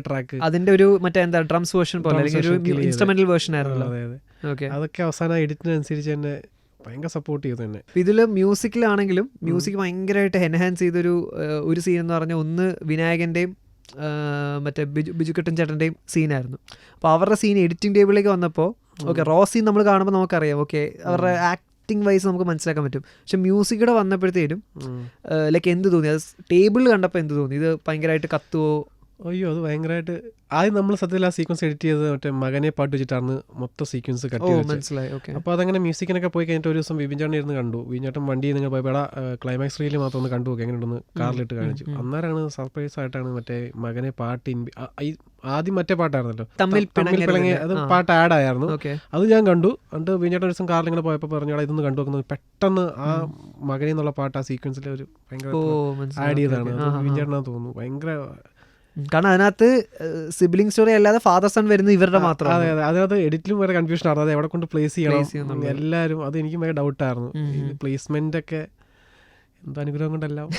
ട്രാക്ക്, അതിന്റെ ഒരു മറ്റേ എന്താ ഡ്രംസ് വേർഷൻ പോലെ ഇൻസ്ട്രുമെന്റൽ വേർഷൻ ആയിരുന്നു. അതൊക്കെ അവസാനം എഡിറ്റിനനുസരിച്ച് തന്നെ ഭയങ്കര സപ്പോർട്ട് ചെയ്തു തന്നെ. ഇതില് മ്യൂസിക്കിലാണെങ്കിലും മ്യൂസിക് ഭയങ്കരമായിട്ട് എൻഹാൻസ് ചെയ്തൊരു സീൻ എന്ന് പറഞ്ഞാൽ ഒന്ന് വിനായകന്റെയും മറ്റേ ബിജുക്കുട്ടൻ ചേട്ടൻ്റെയും സീനായിരുന്നു. അപ്പോൾ അവരുടെ സീൻ എഡിറ്റിംഗ് ടേബിളിലേക്ക് വന്നപ്പോൾ റോ സീൻ നമ്മൾ കാണുമ്പോൾ നമുക്കറിയാം അവരുടെ ആക്ടിങ് വൈസ് നമുക്ക് മനസ്സിലാക്കാൻ പറ്റും. പക്ഷെ മ്യൂസിക് കൂടെ വന്നപ്പോഴത്തേനും ലൈക്ക് എന്ത് തോന്നി, അത് ടേബിളിൽ കണ്ടപ്പോൾ എന്ത് തോന്നി, ഇത് ഭയങ്കരമായിട്ട് കത്തുവോ? അയ്യോ അത് ഭയങ്കരമായിട്ട് ആദ്യം നമ്മൾ സത്യത്തിൽ ആ സീക്വൻസ് എഡിറ്റ് ചെയ്ത് മറ്റേ മകനെ പാട്ട് വെച്ചിട്ടാണ് മൊത്തം സീക്വൻസ് കട്ട് ചെയ്ത് മനസ്സിലായി. അപ്പോൾ അതങ്ങനെ മ്യൂസിക്കിനൊക്കെ പോയി കഴിഞ്ഞിട്ട് ഒരു ദിവസം വിപിൻ ചേട്ടൻ ഇരുന്ന് കണ്ടു. വിപിൻ ചേട്ടൻ വണ്ടിയിൽ നിങ്ങൾ പോയപ്പോൾ ക്ലൈമാക്സ് റീൽ മാത്രം ഒന്ന് കണ്ടു നോക്കി എങ്ങനെയുണ്ടെന്ന് കാറിലിട്ട് കാണിച്ചു. അന്നേരമാണ് സർപ്രൈസ് ആയിട്ടാണ് മറ്റേ മകനെ പാട്ട് ആദ്യം മറ്റേ പാട്ടായിരുന്നല്ലോ തമ്മിൽ പിണങ്ങി, അത് പാട്ട് ആഡ് ആയിരുന്നു. അത് ഞാൻ കണ്ടു. എന്നിട്ട് വിപിൻ ചേട്ടൻ ഒരു ദിവസം കാറിൽ ഇങ്ങനെ പോയപ്പോൾ പറഞ്ഞോളാം ഇതൊന്ന് കണ്ടു നോക്കുന്നത്, പെട്ടെന്ന് ആ മകനെ എന്നുള്ള പാട്ട് ആ സീക്വൻസിൽ ഒരു ഭയങ്കര ആഡ് ചെയ്തതാണ്. വിപിൻ ചേട്ടനാന്ന് തോന്നുന്നു. ഭയങ്കര കാരണം അതിനകത്ത് സിബ്ലിംഗ് സ്റ്റോറി അല്ലാതെ ഫാദർ സൺ വരുന്നത് ഇവരുടെ മാത്രം. അതെ അതെ, അതിനകത്ത് എഡിറ്റിലും വേറെ കൺഫ്യൂഷൻ ആയിരുന്നു, അത് എവിടെ കൊണ്ട് പ്ലേസ് ചെയ്യണം എല്ലാവരും. അത് എനിക്ക് ഭയങ്കര ഡൗട്ടായിരുന്നു. പ്ലേസ്മെന്റ് ഒക്കെ എന്താ അനുഗ്രഹം കൊണ്ടെല്ലാം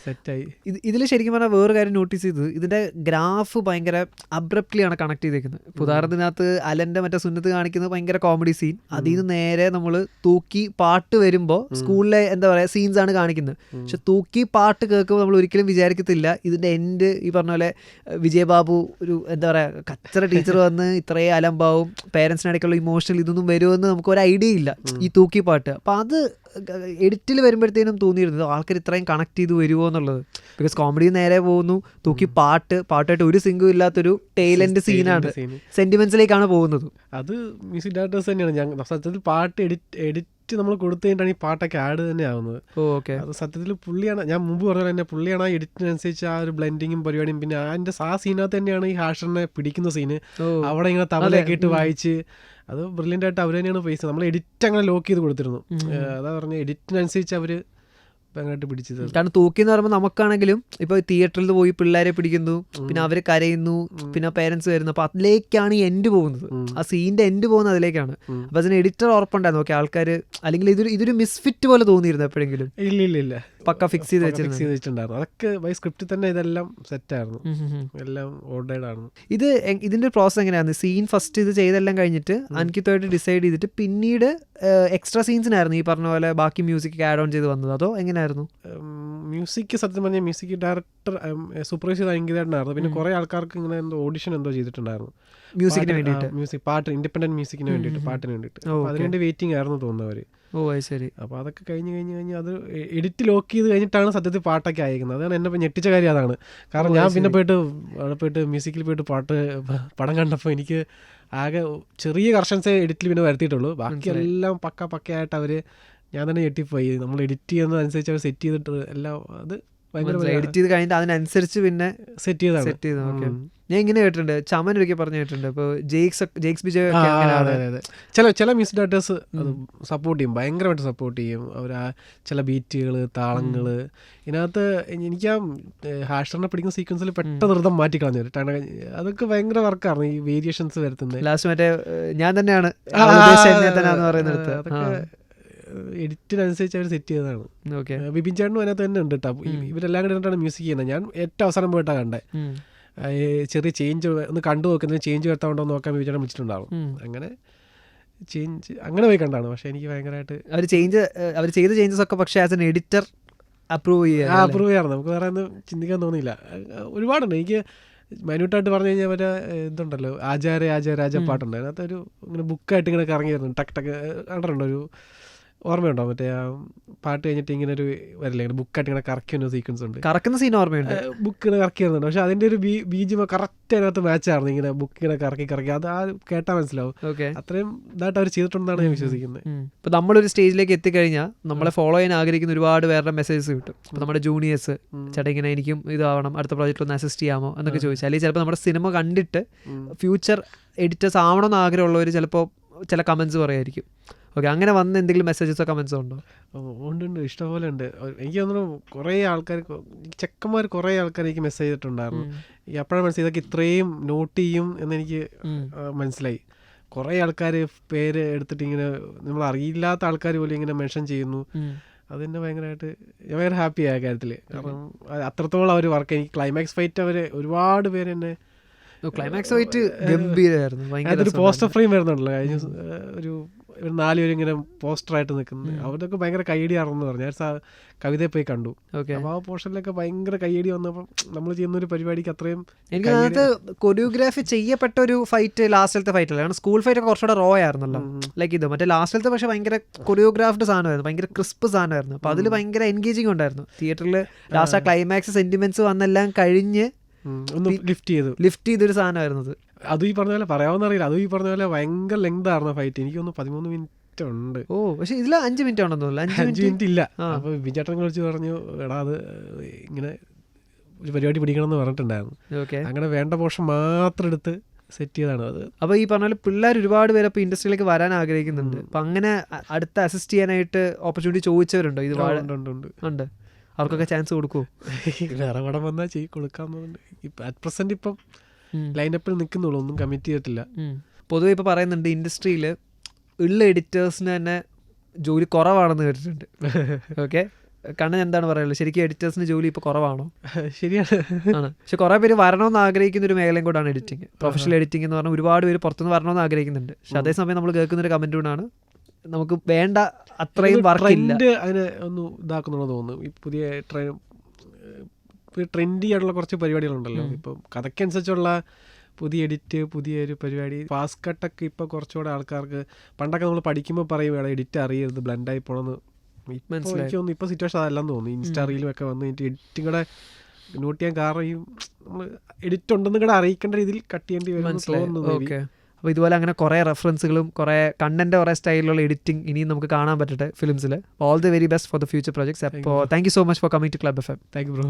സെറ്റായി. ഇതിൽ ശരിക്കും പറഞ്ഞാൽ വേറെ കാര്യം നോട്ടീസ് ചെയ്തത്, ഇതിന്റെ ഗ്രാഫ് ഭയങ്കര അബ്രപ്റ്റ്ലി ആണ് കണക്ട് ചെയ്തേക്കുന്നത്. ഇപ്പോൾ ഉദാഹരണത്തിനകത്ത് അലന്റെ മറ്റേ സുന്നത്ത് കാണിക്കുന്നത് ഭയങ്കര കോമഡി സീൻ, അതിൽ നിന്ന് നേരെ നമ്മൾ തൂക്കി പാട്ട് വരുമ്പോൾ സ്കൂളിലെ എന്താ പറയുക സീൻസ് ആണ് കാണിക്കുന്നത്. പക്ഷെ തൂക്കി പാട്ട് കേൾക്കുമ്പോൾ നമ്മൾ ഒരിക്കലും വിചാരിക്കത്തില്ല ഇതിന്റെ എൻഡ് ഈ പറഞ്ഞ പോലെ വിജയബാബു ഒരു എന്താ പറയുക കച്ചറ ടീച്ചർ വന്ന് ഇത്രയും അലമ്പാവും, പേരൻസിനിടയ്ക്കുള്ള ഇമോഷണൽ ഇതൊന്നും വരുമെന്ന് നമുക്ക് ഒരു ഐഡിയ ഇല്ല ഈ തൂക്കി പാട്ട്. അപ്പം അത് എഡിറ്റിൽ വരുമ്പോഴത്തേനും തോന്നിയിരുന്നത് ആൾക്കാർ ഇത്രയും കണക്ട് ചെയ്ത് വരുമോ എന്നുള്ളത്. ബിക്കോസ് കോമഡി നേരെ പോകുന്നു, തൂക്കി പാട്ടായിട്ട് ഒരു സിംഗും ഇല്ലാത്തൊരു ടൈലന്റ് സീനാണ്, സെന്റിമെന്റ്സിലേക്കാണ് പോകുന്നത്. അത് മ്യൂസിക് ഡയറക്ടേഴ്സ് തന്നെയാണ്. ഞാൻ സത്യത്തിൽ പാട്ട് എഡിറ്റ് നമ്മൾ കൊടുത്തു കഴിഞ്ഞിട്ടാണ് ഈ പാട്ടൊക്കെ ആഡ് തന്നെ ആവുന്നത്. അത് സത്യത്തിൽ പുള്ളിയാണ്, ഞാൻ മുമ്പ് പറഞ്ഞ തന്നെ പുള്ളിയാണ് ആ എഡിറ്റിനനുസരിച്ച് ആ ഒരു ബ്ലെൻഡിങ്ങും പരിപാടിയും. പിന്നെ അതിന്റെ ആ സീനകത്ത് തന്നെയാണ് ഈ ഹാഷറിനെ പിടിക്കുന്ന സീന്, അവിടെ ഇങ്ങനെ തവലയൊക്കെ ഇട്ട് വായിച്ച് അത് ബ്രില്യൻ്റ് ആയിട്ട് അവർ തന്നെയാണ് ഫേസ്. നമ്മൾ എഡിറ്റ് അങ്ങനെ ലോക്ക് ചെയ്ത് കൊടുത്തിരുന്നു. അതാ പറഞ്ഞ എഡിറ്റിനനുസരിച്ച് അവർ ഭയങ്കരമായിട്ട് പിടിച്ചത്. കാരണം തൂക്കി എന്ന് പറയുമ്പോൾ നമുക്കാണെങ്കിലും ഇപ്പോൾ തിയേറ്ററിൽ പോയി പിള്ളേരെ പിടിക്കുന്നു, പിന്നെ അവർ കരയുന്നു, പിന്നെ പേരൻസ് വരുന്നു, അപ്പോൾ അതിലേക്കാണ് ഈ എൻഡ് പോകുന്നത്, ആ സീൻ്റെ എൻഡ് പോകുന്നത് അതിലേക്കാണ്. അപ്പോൾ അതിന് എഡിറ്റർ ഉറപ്പുണ്ടായിരുന്നു ഓക്കെ ആൾക്കാർ, അല്ലെങ്കിൽ ഇതൊരു മിസ്ഫിറ്റ് പോലെ തോന്നിയിരുന്നു എപ്പോഴെങ്കിലും? ഇല്ല പക്ക ഫിക്സ് ചെയ്ത് വെച്ചിട്ടുണ്ടായിരുന്നു. അതൊക്കെ ബൈ സ്ക്രിപ്റ്റിൽ തന്നെ ഇതെല്ലാം സെറ്റായിരുന്നു, എല്ലാം ഓർഡേഡ് ആണ്. ഇതിന്റെ പ്രോസസ് എങ്ങനെയായിരുന്നു? സീൻ ഫസ്റ്റ് ഇത് ചെയ്തെല്ലാം കഴിഞ്ഞിട്ട് അൻകിത്തുമായിട്ട് ഡിസൈഡ് ചെയ്തിട്ട് പിന്നീട് എക്സ്ട്രാ സീൻസിനായിരുന്നു ഈ പറഞ്ഞ പോലെ ബാക്കി മ്യൂസിക് ആഡ് ഓൺ ചെയ്ത് വന്നത്, അതോ എങ്ങനെയായിരുന്നു? മ്യൂസിക് സത്യം പറഞ്ഞാൽ മ്യൂസിക് ഡയറക്ടർ സൂപ്പർവൈസ് ചെയ്ത് അങ്കിതായിരുന്നു. പിന്നെ കുറെ ആൾക്കാർക്ക് ഇങ്ങനെ എന്തോ ഓഡിഷൻ എന്തോ ചെയ്തിട്ടുണ്ടായിരുന്നു മ്യൂസിക്കിന് വേണ്ടിയിട്ട്, മ്യൂസിക് പാട്ട് ഇൻഡിപെൻഡന്റ് മ്യൂസിക്കിന് വേണ്ടിയിട്ട്, പാട്ടിന് വേണ്ടിയിട്ട്. അതിനുവേണ്ടി വെയിറ്റിംഗ് ആയിരുന്നു തോന്നുന്നവർ. ശരി. അപ്പോൾ അതൊക്കെ കഴിഞ്ഞ് അത് എഡിറ്റ് ലോക്ക് ചെയ്ത് കഴിഞ്ഞിട്ടാണ് സത്യത്തിൽ പാട്ടൊക്കെ അയക്കുന്നത്. അതാണ് എന്നെ ഞെട്ടിച്ച കാര്യം അതാണ്. കാരണം ഞാൻ പിന്നെ അവിടെ പോയിട്ട് മ്യൂസിക്കിൽ പോയിട്ട് പടം കണ്ടപ്പോൾ എനിക്ക് ആകെ ചെറിയ കർഷൻസേ എഡിറ്റിൽ പിന്നെ വരുത്തിയിട്ടുള്ളൂ. ബാക്കിയെല്ലാം പക്കയായിട്ട് അവർ ഞാൻ തന്നെ ഞെട്ടിപ്പോയി. നമ്മൾ എഡിറ്റ് ചെയ്യുന്നതനുസരിച്ച് അവർ സെറ്റ് ചെയ്തിട്ട് എല്ലാം അത് എഡിറ്റ് ചെയ്ത് കഴിഞ്ഞിട്ട് അതിനനുസരിച്ച് പിന്നെ സെറ്റ് ചെയ്തു. ഓക്കെ, ഞാൻ ഇങ്ങനെ കേട്ടിട്ടുണ്ട്, ചമൻ ഒരിക്കൽ പറഞ്ഞു കേട്ടിട്ടുണ്ട്. ഇപ്പോൾ ജെയ്ക്സ് ബിജോയ് ചില മ്യൂസിക് ഡയറക്ടേഴ്സ് അത് സപ്പോർട്ട് ചെയ്യും, ഭയങ്കരമായിട്ട് സപ്പോർട്ട് ചെയ്യും. അവർ ആ ചില ബീറ്റുകൾ, താളങ്ങൾ ഇതിനകത്ത് എനിക്ക് ആ ഹാഷറിനെ പിടിക്കുന്ന സീക്വൻസിൽ പെട്ടെന്ന് നൃത്തം മാറ്റിക്കളഞ്ഞു. അതൊക്കെ ഭയങ്കര വർക്കാണ് ഈ വേരിയേഷൻസ് വരുത്തുന്നത്. ലാസ്റ്റ് മറ്റേ ഞാൻ തന്നെയാണ് അതൊക്കെ എഡിറ്റിനനുസരിച്ച് അവർ സെറ്റ് ചെയ്തതാണ്. ഓക്കെ, വിപിൻ ചേട്ടനും അതിനകത്ത് തന്നെ ഉണ്ട് കേട്ടോ. ഇവരെല്ലാം കൂടെ മ്യൂസിക് ചെയ്യുന്നത്. ഞാൻ ഏറ്റവും അവസാനം പോയിട്ടാണ് കണ്ടേ. ചെറിയ ചേഞ്ച് ഒന്ന് കണ്ടു നോക്കുന്നത്, ചേഞ്ച് വരുത്താണ്ടോ നോക്കാൻ വിപിൻ ചേട്ടൻ വിളിച്ചിട്ടുണ്ടാവും. അങ്ങനെ ചേഞ്ച് അങ്ങനെ പോയി കണ്ടാണ്. പക്ഷെ എനിക്ക് ഭയങ്കരമായിട്ട് അവർ ചെയ്ത ചേഞ്ചസ് ഒക്കെ പക്ഷേ ആസ് എൻ എഡിറ്റർ അപ്രൂവ് ചെയ്യാറ് നമുക്ക് വേറെ ഒന്നും ചിന്തിക്കാൻ തോന്നിയില്ല. ഒരുപാടുണ്ട്. എനിക്ക് മൈന്യൂട്ടായിട്ട് പറഞ്ഞു കഴിഞ്ഞാൽ മറ്റേ ഇതുണ്ടല്ലോ രാജ പാട്ടുണ്ട്. അതിനകത്തൊരു ഇങ്ങനെ ബുക്കായിട്ട് ഇങ്ങനെ കറങ്ങി വരുന്നു. ടക്ക് ടക്ക് കണ്ടിട്ടുണ്ടോ? ഒരു ഓർമ്മയുണ്ടോ? മറ്റേ ആ പാട്ട് കഴിഞ്ഞിട്ട് ഇങ്ങനെ ഒരു വരില്ല, ഇങ്ങനെ ബുക്കായിട്ട് ഇങ്ങനെ കറക്കുന്ന സീക്വൻസ് ഉണ്ട്. കറക്കുന്ന സീൻ ഓർമ്മയുണ്ട്. ബുക്ക് ഇങ്ങനെ കറക്കി വരുന്നുണ്ട്. പക്ഷെ അതിൻ്റെ ഒരു ബീജം കറക്റ്റ് അതിനകത്ത് മാച്ചായിരുന്നു. ഇങ്ങനെ ബുക്ക് ഇങ്ങനെ കറക്കി അത് ആ കേട്ടാൽ മനസ്സിലാവും. അത്രയും ഇതായിട്ട് അവർ ചെയ്തിട്ടുണ്ടെന്നാണ് ഞാൻ വിശ്വസിക്കുന്നത്. ഇപ്പം നമ്മളൊരു സ്റ്റേജിലേക്ക് എത്തിക്കഴിഞ്ഞാൽ നമ്മളെ ഫോളോ ചെയ്യാൻ ആഗ്രഹിക്കുന്ന ഒരുപാട് പേരുടെ മെസ്സേജസ് കിട്ടും. ഇപ്പം നമ്മുടെ ജൂനിയേഴ്സ് ചേട്ടാ ഇങ്ങനെ എനിക്കും ഇതാവണം, അടുത്ത പ്രോജക്റ്റിൽ ഒന്ന് അസിസ്റ്റ് ചെയ്യാമോ എന്നൊക്കെ ചോദിച്ചാൽ, അല്ലെങ്കിൽ ചിലപ്പോൾ നമ്മുടെ സിനിമ കണ്ടിട്ട് ഫ്യൂച്ചർ എഡിറ്റേഴ്സ് ആവണമെന്ന് ആഗ്രഹമുള്ളവർ ചിലപ്പോൾ ചില കമൻസ് പറയുമായിരിക്കും. ഓക്കെ, അങ്ങനെ വന്ന എന്തെങ്കിലും മെസ്സേജസോ കമൻസോ ഉണ്ടോ? ഉണ്ട്, ഇഷ്ടംപോലെ ഉണ്ട്. എനിക്ക് തോന്നുന്നു കുറേ ആൾക്കാർ, ചെക്കന്മാർ കുറേ ആൾക്കാർ എനിക്ക് മെസ്സേജ് ചെയ്തിട്ടുണ്ടായിരുന്നു. എപ്പോഴാണ് മനസ്സിലായി ഇതൊക്കെ ഇത്രയും നോട്ട് ചെയ്യും എന്നെനിക്ക് മനസ്സിലായി. കുറേ ആൾക്കാർ പേര് എടുത്തിട്ട് ഇങ്ങനെ നമ്മൾ അറിയില്ലാത്ത ആൾക്കാർ പോലും ഇങ്ങനെ മെൻഷൻ ചെയ്യുന്നു. അതെന്നെ ഭയങ്കരമായിട്ട് ഞാൻ ഭയങ്കര ഹാപ്പിയായ കാര്യത്തിൽ. കാരണം അത്രത്തോളം അവർ വർക്ക്. എനിക്ക് ക്ലൈമാക്സ് ഫൈറ്റ് അവർ ഒരുപാട് പേര് എന്നെ ക്ലൈമാക്സ് ഫൈറ്റ് ഗംഭീരമായിരുന്നു. അതൊരു പോസ്റ്റർ ഫ്രെയിം വരുന്നുണ്ടല്ലോ കഴിഞ്ഞ ഒരു 4 പേര് ഇങ്ങനെ പോസ്റ്ററായിട്ട് നിൽക്കുന്നത്. അവരൊക്കെ ഭയങ്കര കൈയടിയാണെന്ന് പറഞ്ഞു. ഞാൻ കവിതയെ പോയി കണ്ടു. അപ്പോൾ ആ പോസ്റ്ററിലൊക്കെ ഭയങ്കര കൈയടി വന്നപ്പോൾ നമ്മൾ ചെയ്യുന്ന ഒരു പരിപാടിക്ക് അത്രയും എനിക്ക് അതിനകത്ത് കൊറിയോഗ്രാഫി ചെയ്യപ്പെട്ട ഒരു ഫൈറ്റ് ലാസ്റ്റിലത്തെ ഫൈറ്റ് അല്ല. കാരണം സ്കൂൾ ഫൈറ്റ് ഒക്കെ കുറച്ചുകൂടെ റോ ആയിരുന്നല്ലോ ലൈക്ക് ഇത്. മറ്റേ ലാസ്റ്റിലത്തെ പക്ഷേ ഭയങ്കര കൊറിയോഗ്രാഫ്ഡ് സാധനമായിരുന്നു, ഭയങ്കര ക്രിസ്പ് സാധനമായിരുന്നു. അപ്പോൾ അതിൽ ഭയങ്കര എൻഗേജിങ് ഉണ്ടായിരുന്നു. തിയേറ്ററിൽ ലാസ്റ്റ് ആ ക്ലൈമാക്സ് സെന്റിമെന്റ്സ് വന്നെല്ലാം കഴിഞ്ഞ് ലിഫ്റ്റ് ചെയ്തൊരു സാധനമായിരുന്നത്. അതും ഈ പറഞ്ഞ പോലെ പറയാവുന്ന അറിയില്ല. അതും ഈ പറഞ്ഞ പോലെ ഭയങ്കര ലെങ്ത് ആയിരുന്നു ഫൈറ്റ്. എനിക്കൊന്ന് 13 മിനിറ്റ് ഉണ്ട്. പക്ഷെ ഇതിൽ 5 മിനിറ്റ് ഉണ്ടെന്ന് തോന്നുന്നു. 5 മിനിറ്റ് ഇല്ല. അപ്പോൾ വിജയേട്ടനെ കുറിച്ച് പറഞ്ഞു, എടാ അത് ഇങ്ങനെ ഒരു പരിപാടി പിടിക്കണം എന്ന് പറഞ്ഞിട്ടുണ്ടായിരുന്നു. അങ്ങനെ വേണ്ട പോർഷൻ മാത്രം എടുത്ത് സെറ്റ് ചെയ്താണ് അത്. അപ്പോൾ ഈ പറഞ്ഞ പോലെ പിള്ളേർ ഒരുപാട് പേര് അപ്പോൾ ഇൻഡസ്ട്രിയിലേക്ക് വരാൻ ആഗ്രഹിക്കുന്നുണ്ട്. അപ്പം അങ്ങനെ അടുത്ത അസിസ്റ്റ് ചെയ്യാനായിട്ട് ഓപ്പർച്യൂണിറ്റി ചോദിച്ചവരുണ്ടോ? ഇത് ഉണ്ട്. അവർക്കൊക്കെ ചാൻസ് കൊടുക്കുമോ? വേറെ പടം വന്നാൽ കൊടുക്കാമെന്നുണ്ട്. അറ്റ് പ്രസന്റ് ഇപ്പം ലൈനപ്പിൽ നിൽക്കുന്നുള്ളൂ, ഒന്നും കമ്മിറ്റ് ചെയ്തിട്ടില്ല. പൊതുവെ ഇപ്പോൾ പറയുന്നുണ്ട് ഇൻഡസ്ട്രിയിൽ ഉള്ള എഡിറ്റേഴ്സിന് തന്നെ ജോലി കുറവാണെന്ന് കേട്ടിട്ടുണ്ട്. ഓക്കെ, കണ്ണൻ എന്താണ് പറയുള്ളത്? ശരിക്കും എഡിറ്റേഴ്സിന് ജോലി ഇപ്പോൾ കുറവാണോ? ശരിയാണ് ആണ്. പക്ഷെ കുറേ പേര് വരണമെന്ന് ആഗ്രഹിക്കുന്ന ഒരു മേഖലയും കൂടാണ് എഡിറ്റിംഗ്. പ്രൊഫഷണൽ എഡിറ്റിംഗ് എന്ന് പറഞ്ഞാൽ ഒരുപാട് പേര് പുറത്തുനിന്ന് വരണമെന്ന് ആഗ്രഹിക്കുന്നുണ്ട്. പക്ഷെ അതേസമയം നമ്മൾ കേൾക്കുന്നൊരു കമൻറ്റ് കൊണ്ടാണ് നമുക്ക് വേണ്ട അത്രയും വർക്കില്ല. അതിനെ ഒന്ന് ഇതാക്കുന്നുണ്ടോ തോന്നുന്നു. ഈ പുതിയ ട്രെൻഡി ആയിട്ടുള്ള കുറച്ച് പരിപാടികളുണ്ടല്ലോ. ഇപ്പം കഥയ്ക്കനുസരിച്ചുള്ള പുതിയ എഡിറ്റ്, പുതിയൊരു പരിപാടി, ഫാസ്റ്റ് കട്ടൊക്കെ ഇപ്പോൾ കുറച്ചുകൂടെ ആൾക്കാർക്ക്. പണ്ടൊക്കെ നമ്മൾ പഠിക്കുമ്പോൾ പറയും വേണം എഡിറ്റ് അറിയരുത്, ബ്ലെൻഡായി പോകണമെന്ന്. ഇപ്പോൾ എനിക്ക് തോന്നുന്നു ഇപ്പോൾ സിറ്റുവേഷൻ അതല്ലെന്ന് തോന്നുന്നു. ഇൻസ്റ്റാ റീലും ഒക്കെ വന്ന് എഡിറ്റിംഗ് കൂടെ നോട്ട് ചെയ്യാൻ കാരണം ഈ നമ്മൾ എഡിറ്റ് ഉണ്ടെന്ന് കൂടെ അറിയിക്കേണ്ട രീതിയിൽ കട്ട് ചെയ്യേണ്ടി വരും തോന്നുന്നു. അപ്പോൾ ഇതുപോലെ അങ്ങനെ കുറേ റെഫറൻസുകളും കുറേ കണ്ടന്റ്, കുറേ സ്റ്റൈലിലുള്ള എഡിറ്റിംഗ് ഇനിയും നമുക്ക് കാണാൻ പറ്റട്ടെ ഫിലിംസിൽ. All the very best for the future projects. അപ്പോൾ thank you so much for coming to club FM. Thank you bro.